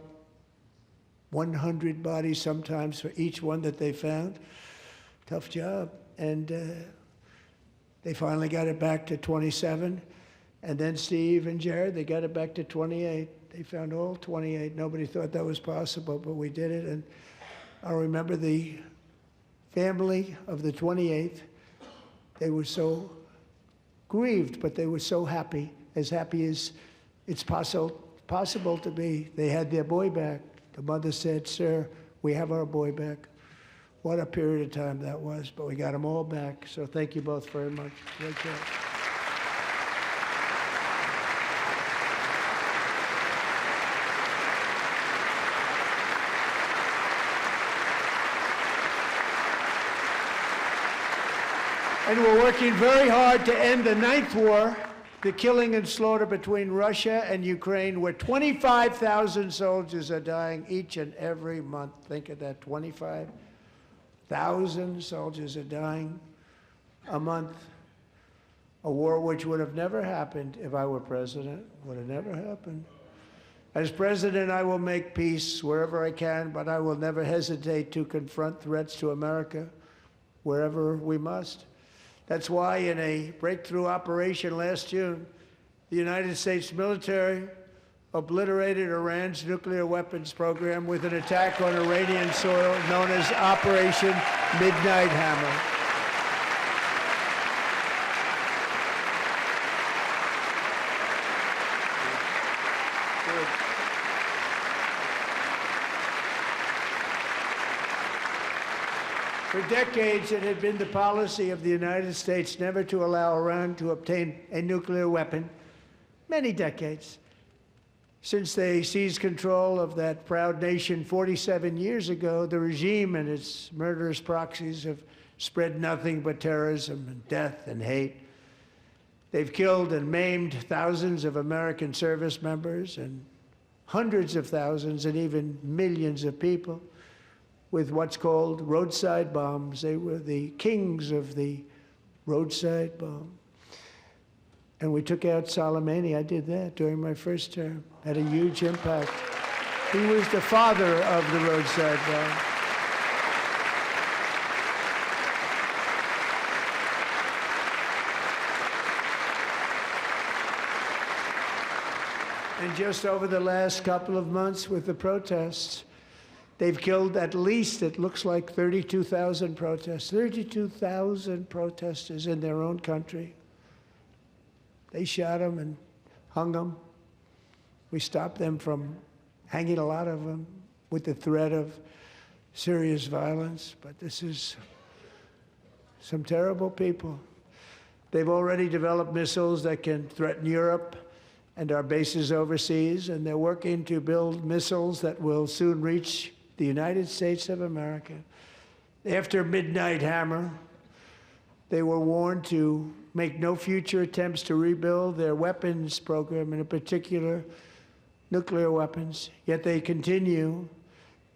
100 bodies sometimes for each one that they found. Tough job. And they finally got it back to 27. And then Steve and Jared, they got it back to 28. They found all 28. Nobody thought that was possible, but we did it. And I remember the family of the 28th. They were so grieved, but they were so happy as it's possible to be. They had their boy back. The mother said, "Sir, we have our boy back." What a period of time that was, but we got them all back. So thank you both very much. Great job. And we're working very hard to end the 9th war, the killing and slaughter between Russia and Ukraine, where 25,000 soldiers are dying each and every month. Think of that, 25,000 soldiers are dying a month. A war which would have never happened if I were president, would have never happened. As president, I will make peace wherever I can, but I will never hesitate to confront threats to America wherever we must. That's why in a breakthrough operation last June, the United States military obliterated Iran's nuclear weapons program with an attack on Iranian soil known as Operation Midnight Hammer. For decades, it had been the policy of the United States never to allow Iran to obtain a nuclear weapon. Many decades. Since they seized control of that proud nation 47 years ago, the regime and its murderous proxies have spread nothing but terrorism and death and hate. They've killed and maimed thousands of American service members and hundreds of thousands and even millions of people with what's called roadside bombs. They were the kings of the roadside bomb. And we took out Soleimani. I did that during my first term. Had a huge impact. He was the father of the roadside bomb. And just over the last couple of months with the protests, they've killed at least, it looks like 32,000 protesters, 32,000 protesters in their own country. They shot them and hung them. We stopped them from hanging a lot of them with the threat of serious violence. But this is some terrible people. They've already developed missiles that can threaten Europe and our bases overseas, and they're working to build missiles that will soon reach the United States of America. After Midnight Hammer, they were warned to make no future attempts to rebuild their weapons program, and in particular, nuclear weapons. Yet they continue,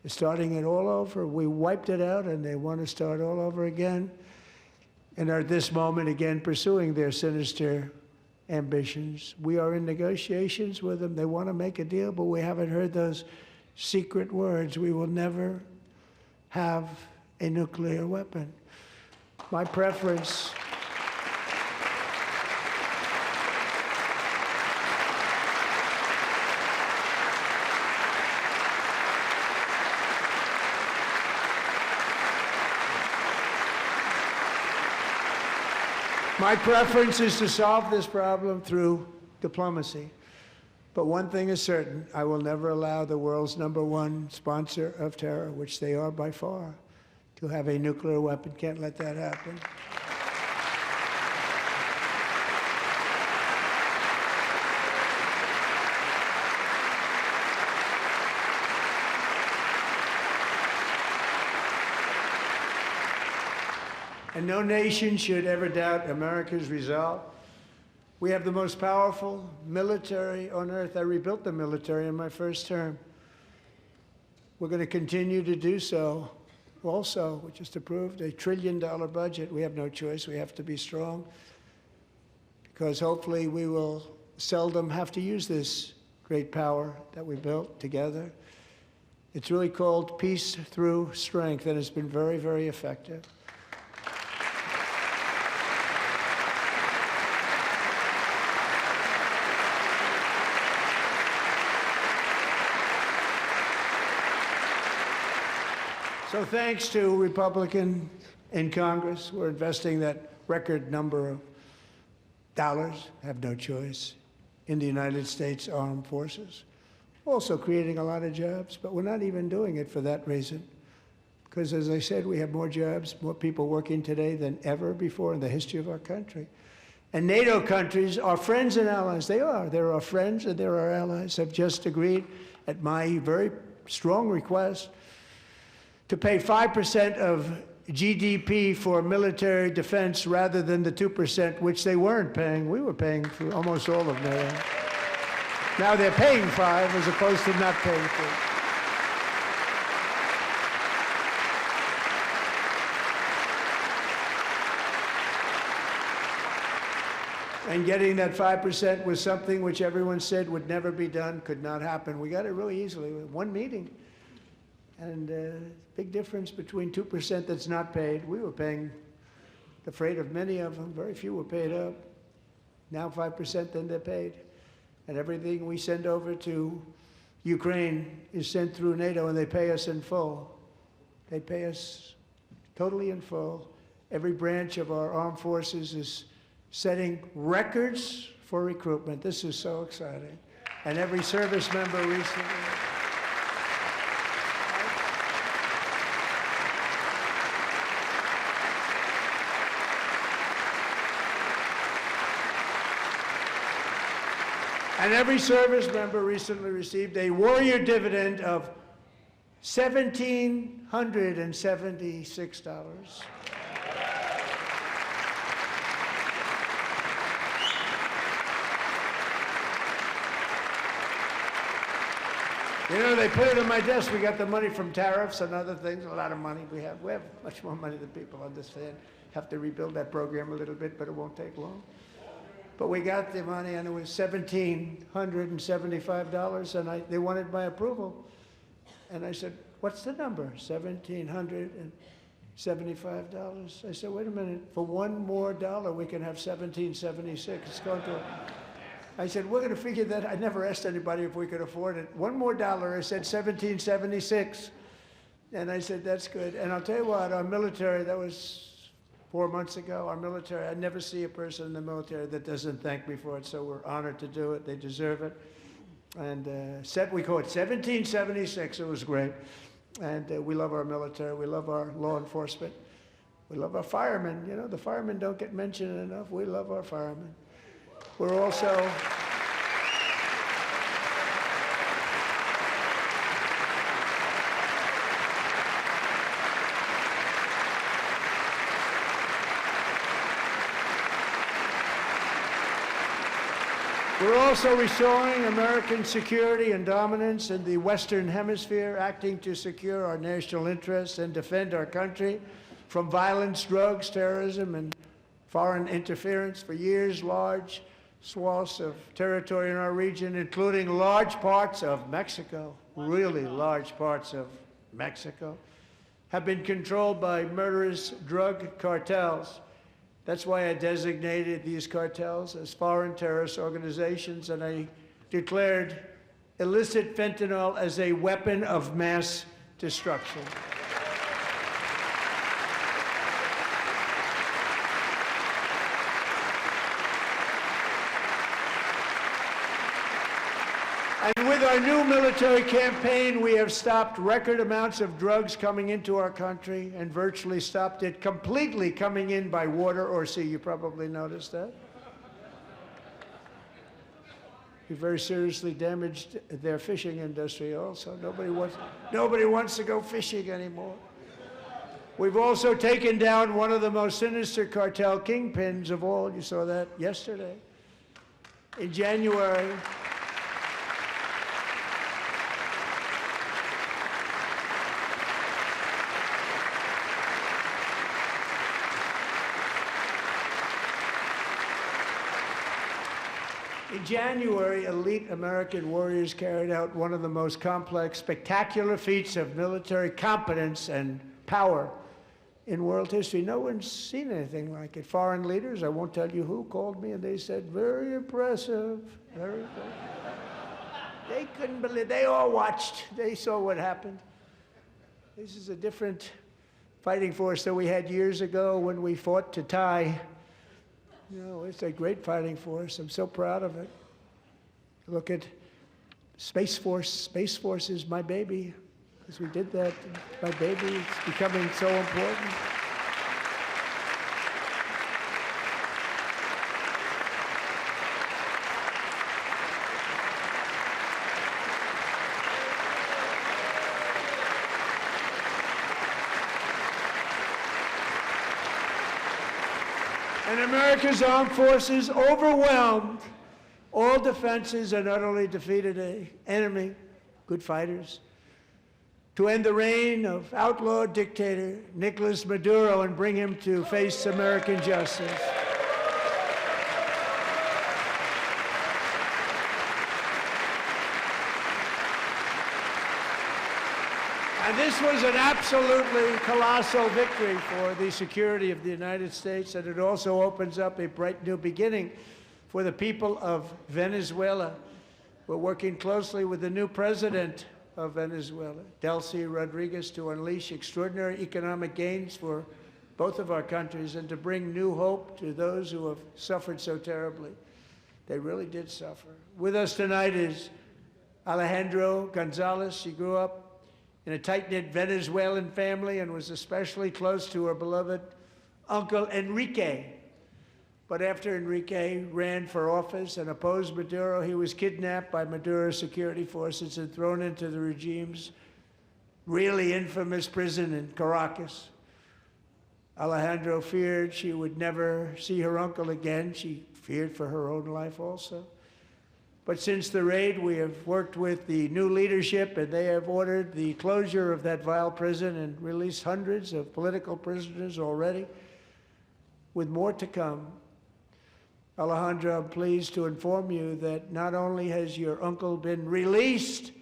starting it all over. We wiped it out, and they want to start all over again, and are at this moment again pursuing their sinister ambitions. We are in negotiations with them. They want to make a deal, but we haven't heard those secret words. We will never have a nuclear weapon. My preference is to solve this problem through diplomacy. But one thing is certain, I will never allow the world's #1 sponsor of terror, which they are by far, to have a nuclear weapon. Can't let that happen. And no nation should ever doubt America's resolve. We have the most powerful military on earth. I rebuilt the military in my first term. We're going to continue to do so. Also, we just approved a $1 trillion budget. We have no choice. We have to be strong, because hopefully we will seldom have to use this great power that we built together. It's really called peace through strength, and it's been very, very effective. So thanks to Republicans in Congress, we're investing that record number of dollars, have no choice, in the United States Armed Forces. Also creating a lot of jobs, but we're not even doing it for that reason. Because as I said, we have more jobs, more people working today than ever before in the history of our country. And NATO countries are friends and allies. They are. They're our friends and they're our allies. Have just agreed, at my very strong request, to pay 5% of GDP for military defense rather than the 2%, which they weren't paying. We were paying for almost all of NATO. Now they're paying 5 as opposed to not paying 3. And getting that 5% was something which everyone said would never be done, could not happen. We got it really easily with one meeting. And big difference between 2% that's not paid. We were paying the freight of many of them. Very few were paid up. Now 5%, then they're paid. And everything we send over to Ukraine is sent through NATO, and they pay us in full. They pay us totally in full. Every branch of our armed forces is setting records for recruitment. This is so exciting. And every service member recently. And every service member recently received a warrior dividend of $1,776. You know, they put it on my desk. We got the money from tariffs and other things, a lot of money we have. We have much more money than people understand. Have to rebuild that program a little bit, but it won't take long. But we got the money, and it was $1,775, and they wanted my approval. And I said, what's the number? $1,775. I said, wait a minute, for one more dollar, we can have $1,776. It's going to... I said, we're going to figure that. I never asked anybody if we could afford it. One more dollar, I said $1,776. And I said, that's good. And I'll tell you what, our military, that was 4 months ago, our military, I never see a person in the military that doesn't thank me for it, so we're honored to do it. They deserve it. And we call it 1776. It was great. And we love our military. We love our law enforcement. We love our firemen. You know, the firemen don't get mentioned enough. We love our firemen. We're also... We're also restoring American security and dominance in the Western Hemisphere, acting to secure our national interests and defend our country from violence, drugs, terrorism, and foreign interference. For years, large swaths of territory in our region, including large parts of Mexico, really large parts of Mexico, have been controlled by murderous drug cartels. That's why I designated these cartels as foreign terrorist organizations, and I declared illicit fentanyl as a weapon of mass destruction. And with our new military campaign, we have stopped record amounts of drugs coming into our country and virtually stopped it completely coming in by water or sea. You probably noticed that. We very seriously damaged their fishing industry also. Nobody wants to go fishing anymore. We've also taken down one of the most sinister cartel kingpins of all. You saw that yesterday. In January, elite American warriors carried out one of the most complex, spectacular feats of military competence and power in world history. No one's seen anything like it. Foreign leaders, I won't tell you who, called me and they said, very impressive, very impressive. They couldn't believe, they all watched, they saw what happened. This is a different fighting force than we had years ago when we fought to tie. You know, it's a great fighting force. I'm so proud of it. Look at Space Force. Space Force is my baby, because we did that. My baby is becoming so important. And America's armed forces overwhelmed all defenses and utterly defeated an enemy, good fighters, to end the reign of outlaw dictator Nicolas Maduro and bring him to face American justice. And this was an absolutely colossal victory for the security of the United States, and it also opens up a bright new beginning for the people of Venezuela. We're working closely with the new president of Venezuela, Delcy Rodriguez, to unleash extraordinary economic gains for both of our countries and to bring new hope to those who have suffered so terribly. They really did suffer. With us tonight is Alejandro Gonzalez. She grew up in a tight-knit Venezuelan family and was especially close to her beloved uncle Enrique. But after Enrique ran for office and opposed Maduro, he was kidnapped by Maduro's security forces and thrown into the regime's really infamous prison in Caracas. Alejandro feared she would never see her uncle again. She feared for her own life also. But since the raid, we have worked with the new leadership, and they have ordered the closure of that vile prison and released hundreds of political prisoners already, with more to come. Alejandro, I'm pleased to inform you that not only has your uncle been released,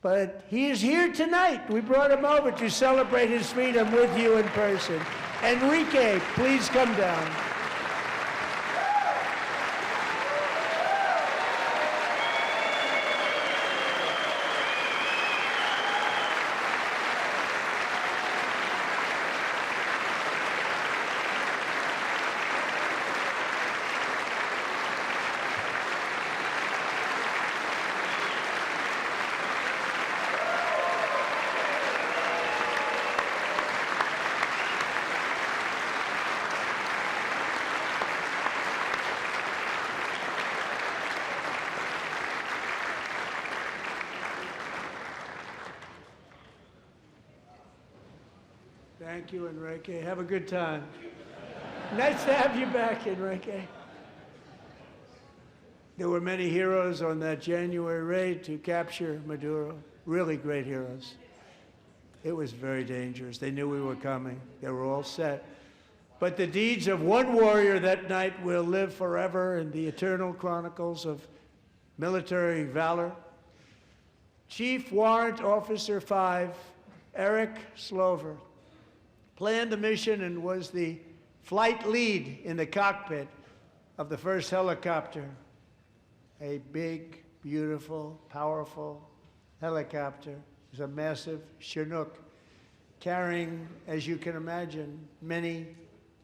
but he is here tonight. We brought him over to celebrate his freedom with you in person. Enrique, please come down. Thank you, Enrique. Have a good time. Nice to have you back, Enrique. There were many heroes on that January raid to capture Maduro, really great heroes. It was very dangerous. They knew we were coming. They were all set. But the deeds of one warrior that night will live forever in the eternal chronicles of military valor. Chief Warrant Officer 5, Eric Slover, planned the mission and was the flight lead in the cockpit of the first helicopter, a big, beautiful, powerful helicopter. It was a massive Chinook carrying, as you can imagine, many,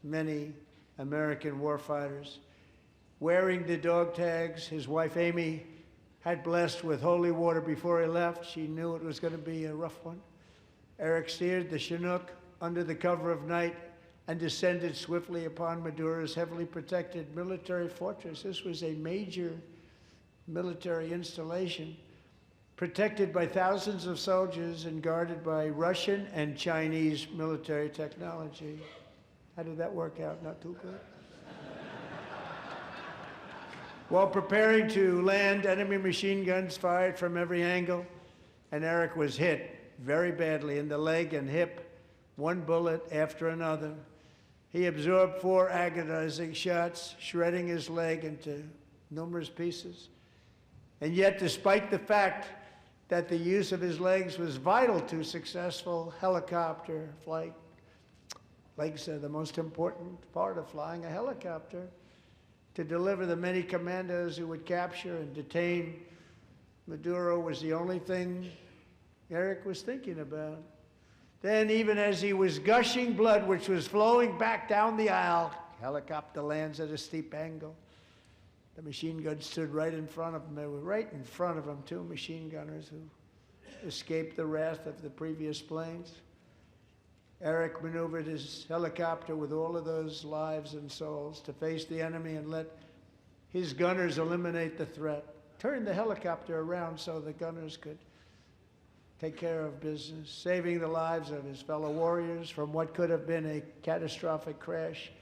many American warfighters. Wearing the dog tags his wife Amy had blessed with holy water before he left. She knew it was going to be a rough one. Eric steered the Chinook under the cover of night and descended swiftly upon Maduro's heavily protected military fortress. This was a major military installation, protected by thousands of soldiers and guarded by Russian and Chinese military technology. How did that work out? Not too good? While preparing to land, enemy machine guns fired from every angle, and Eric was hit very badly in the leg and hip, one bullet after another. He absorbed 4 agonizing shots, shredding his leg into numerous pieces. And yet, despite the fact that the use of his legs was vital to successful helicopter flight, legs are the most important part of flying a helicopter, to deliver the many commandos who would capture and detain Maduro was the only thing Eric was thinking about. Then, even as he was gushing blood, which was flowing back down the aisle, helicopter lands at a steep angle. The machine guns stood right in front of him. They were right in front of him, 2 machine gunners who escaped the wrath of the previous planes. Eric maneuvered his helicopter with all of those lives and souls to face the enemy and let his gunners eliminate the threat. Turned the helicopter around so the gunners could take care of business, saving the lives of his fellow warriors from what could have been a catastrophic crash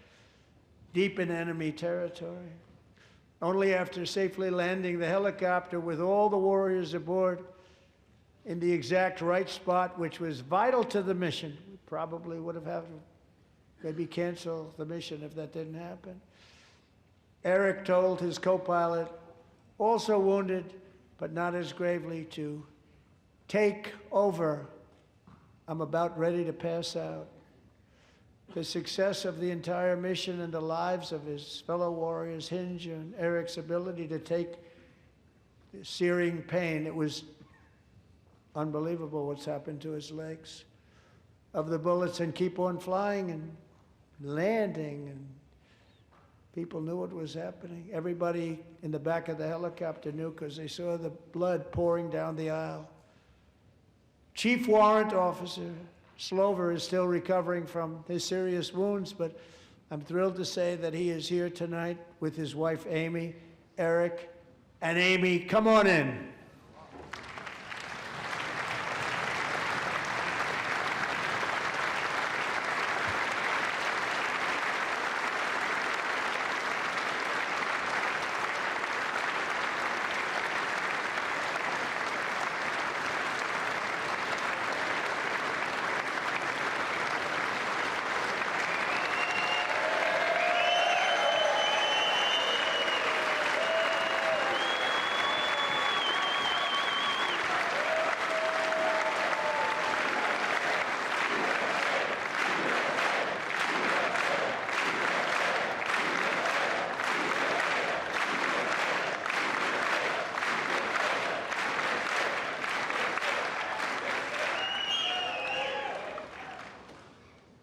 deep in enemy territory. Only after safely landing the helicopter with all the warriors aboard in the exact right spot, which was vital to the mission, we probably would have had to maybe cancel the mission if that didn't happen. Eric told his co-pilot, also wounded but not as gravely, to take over. I'm about ready to pass out. The success of the entire mission and the lives of his fellow warriors hinge on Eric's ability to take the searing pain. It was unbelievable what's happened to his legs of the bullets and keep on flying and landing and People knew what was happening. Everybody in the back of the helicopter knew because they saw the blood pouring down the aisle. Chief Warrant Officer Slover is still recovering from his serious wounds, but I'm thrilled to say that he is here tonight with his wife, Amy, Eric, and Amy. Come on in.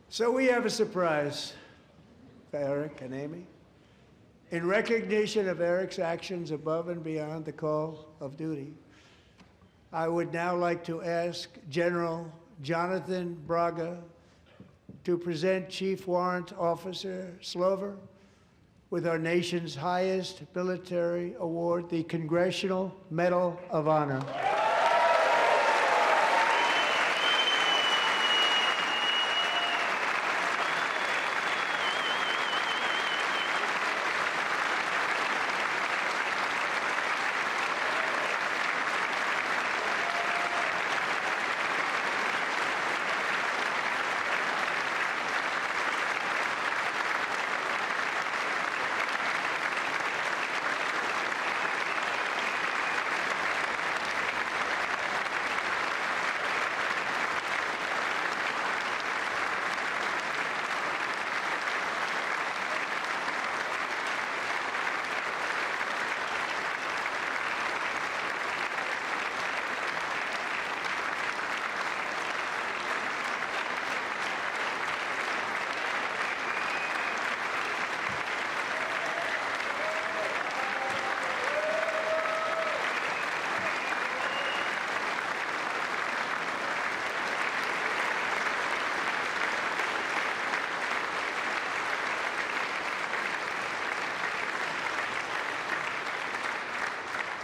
So we have a surprise for Eric and Amy. In recognition of Eric's actions above and beyond the call of duty, I would now like to ask General Jonathan Braga to present Chief Warrant Officer Slover with our nation's highest military award, the Congressional Medal of Honor.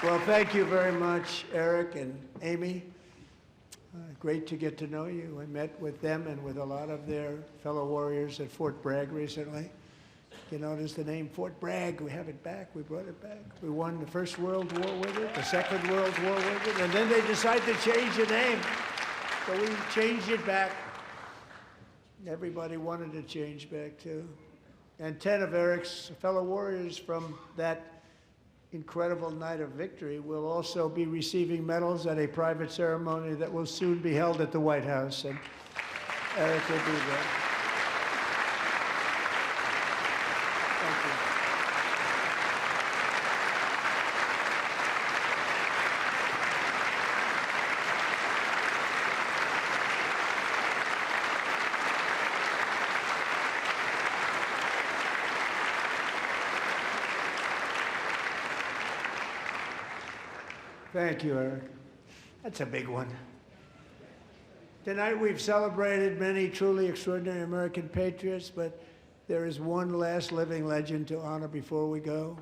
Well, thank you very much, Eric and Amy. Great to get to know you. I met with them and with a lot of their fellow warriors at Fort Bragg recently. You notice the name Fort Bragg, we have it back, we brought it back. We won the First World War with it, the Second World War with it, and then they decided to change the name. So we changed it back. Everybody wanted to change back too. And 10 of Eric's fellow warriors from that incredible night of victory will also be receiving medals at a private ceremony that will soon be held at the White House, and Eric will be there. Thank you. Thank you, Eric. That's a big one. Tonight we've celebrated many truly extraordinary American patriots, but there is one last living legend to honor before we go.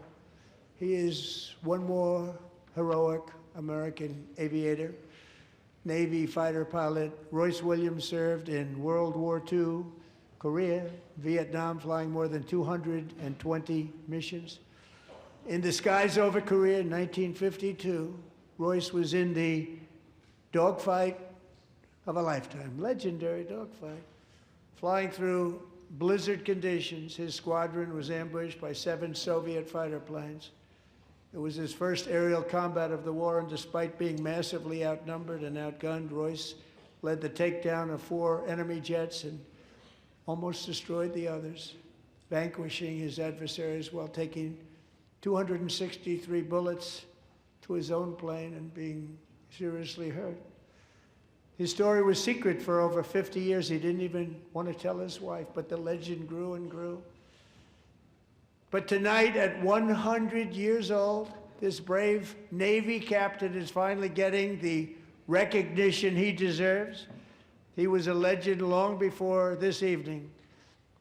He is one more heroic American aviator, Navy fighter pilot. Royce Williams served in World War II, Korea, Vietnam, flying more than 220 missions. In the skies over Korea in 1952, Royce was in the dogfight of a lifetime, legendary dogfight. Flying through blizzard conditions, his squadron was ambushed by 7 Soviet fighter planes. It was his first aerial combat of the war, and despite being massively outnumbered and outgunned, Royce led the takedown of 4 enemy jets and almost destroyed the others, vanquishing his adversaries while taking 263 bullets to his own plane and being seriously hurt. His story was secret for over 50 years. He didn't even want to tell his wife, but the legend grew and grew. But tonight, at 100 years old, this brave Navy captain is finally getting the recognition he deserves. He was a legend long before this evening.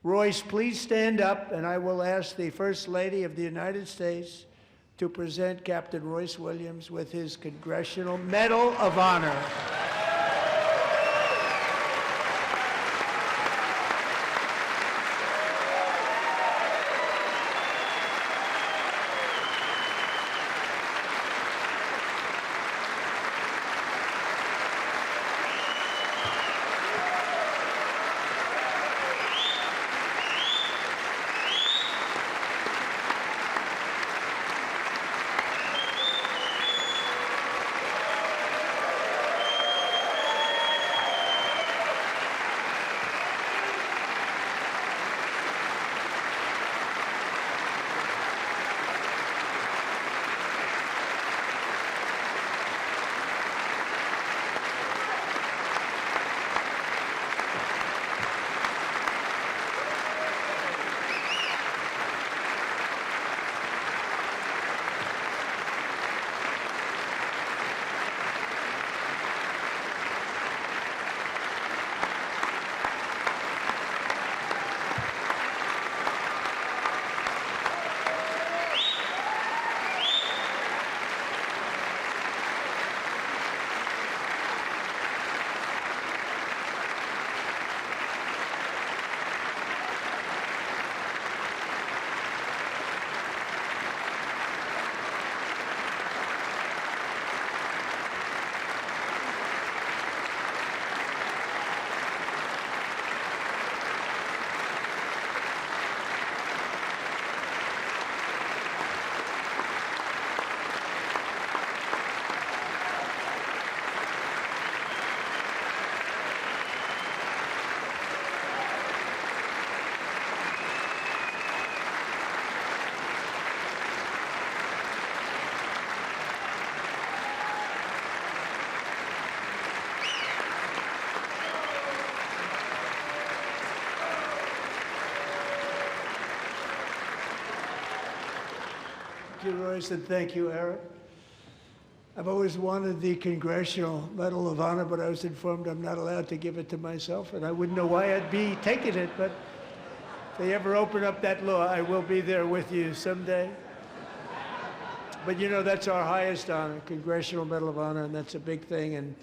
Royce, please stand up, and I will ask the First Lady of the United States to present Captain Royce Williams with his Congressional Medal of Honor. Thank you, Royce, and thank you, Eric. I've always wanted the Congressional Medal of Honor, but I was informed I'm not allowed to give it to myself, and I wouldn't know why I'd be taking it, but if they ever open up that law, I will be there with you someday. But you know, that's our highest honor, Congressional Medal of Honor, and that's a big thing, and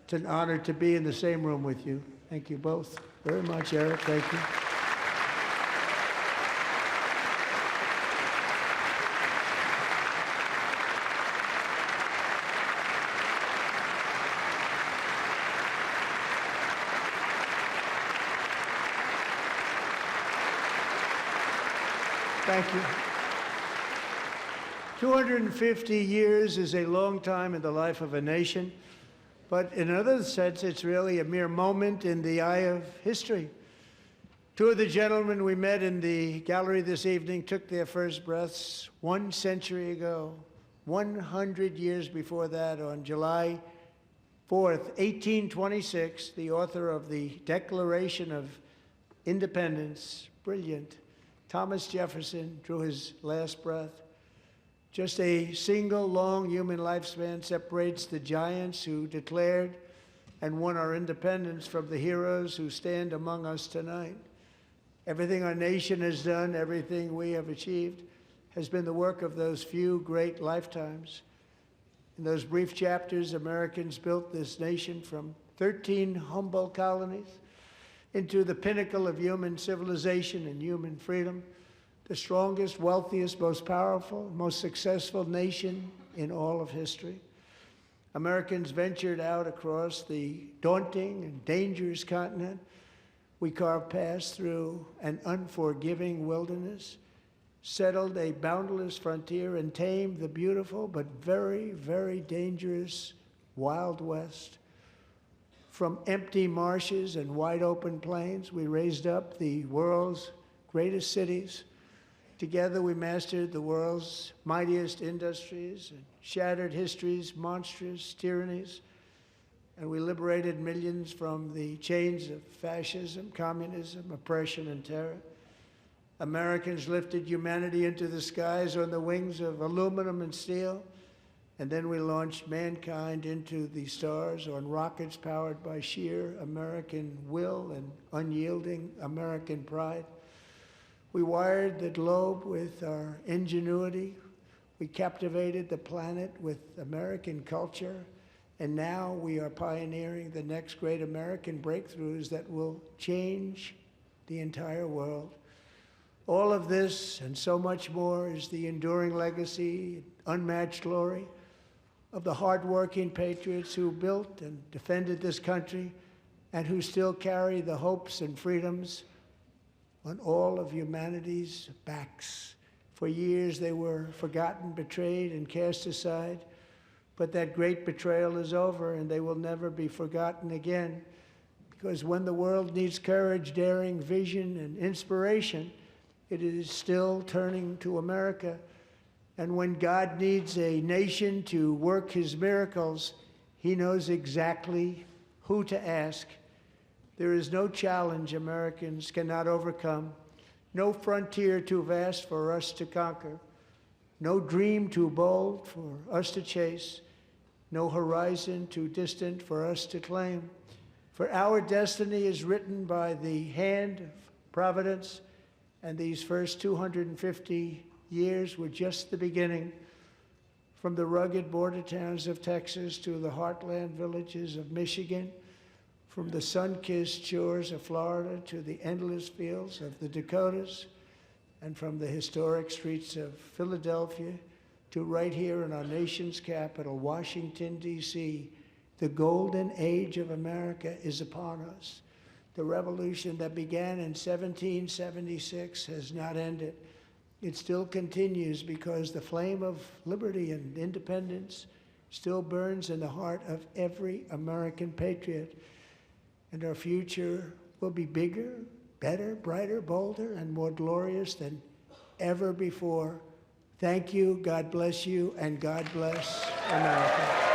it's an honor to be in the same room with you. Thank you both very much, Eric. Thank you. Thank you. 250 years is a long time in the life of a nation, but in another sense, it's really a mere moment in the eye of history. Two of the gentlemen we met in the gallery this evening took their first breaths 1 century ago, 100 years before that, on July 4th, 1826, the author of the Declaration of Independence, brilliant, Thomas Jefferson, drew his last breath. Just a single long human lifespan separates the giants who declared and won our independence from the heroes who stand among us tonight. Everything our nation has done, everything we have achieved, has been the work of those few great lifetimes. In those brief chapters, Americans built this nation from 13 humble colonies into the pinnacle of human civilization and human freedom, the strongest, wealthiest, most powerful, most successful nation in all of history. Americans ventured out across the daunting and dangerous continent. We carved paths through an unforgiving wilderness, settled a boundless frontier, and tamed the beautiful but very, very dangerous Wild West. From empty marshes and wide open plains, we raised up the world's greatest cities. Together, we mastered the world's mightiest industries and shattered history's monstrous tyrannies. And we liberated millions from the chains of fascism, communism, oppression, and terror. Americans lifted humanity into the skies on the wings of aluminum and steel, and then we launched mankind into the stars on rockets powered by sheer American will and unyielding American pride. We wired the globe with our ingenuity. We captivated the planet with American culture. And now we are pioneering the next great American breakthroughs that will change the entire world. All of this and so much more is the enduring legacy, unmatched glory of the hardworking patriots who built and defended this country and who still carry the hopes and freedoms on all of humanity's backs. For years they were forgotten, betrayed, and cast aside. But that great betrayal is over, and they will never be forgotten again. Because when the world needs courage, daring, vision, and inspiration, it is still turning to America. And when God needs a nation to work his miracles, he knows exactly who to ask. There is no challenge Americans cannot overcome, no frontier too vast for us to conquer, no dream too bold for us to chase, no horizon too distant for us to claim. For our destiny is written by the hand of providence, and these first 250 years were just the beginning. From the rugged border towns of Texas to the heartland villages of Michigan, from the sun-kissed shores of Florida to the endless fields of the Dakotas, and from the historic streets of Philadelphia to right here in our nation's capital, Washington, D.C., the golden age of America is upon us. The revolution that began in 1776 has not ended. It still continues because the flame of liberty and independence still burns in the heart of every American patriot. And our future will be bigger, better, brighter, bolder, and more glorious than ever before. Thank you, God bless you, and God bless America.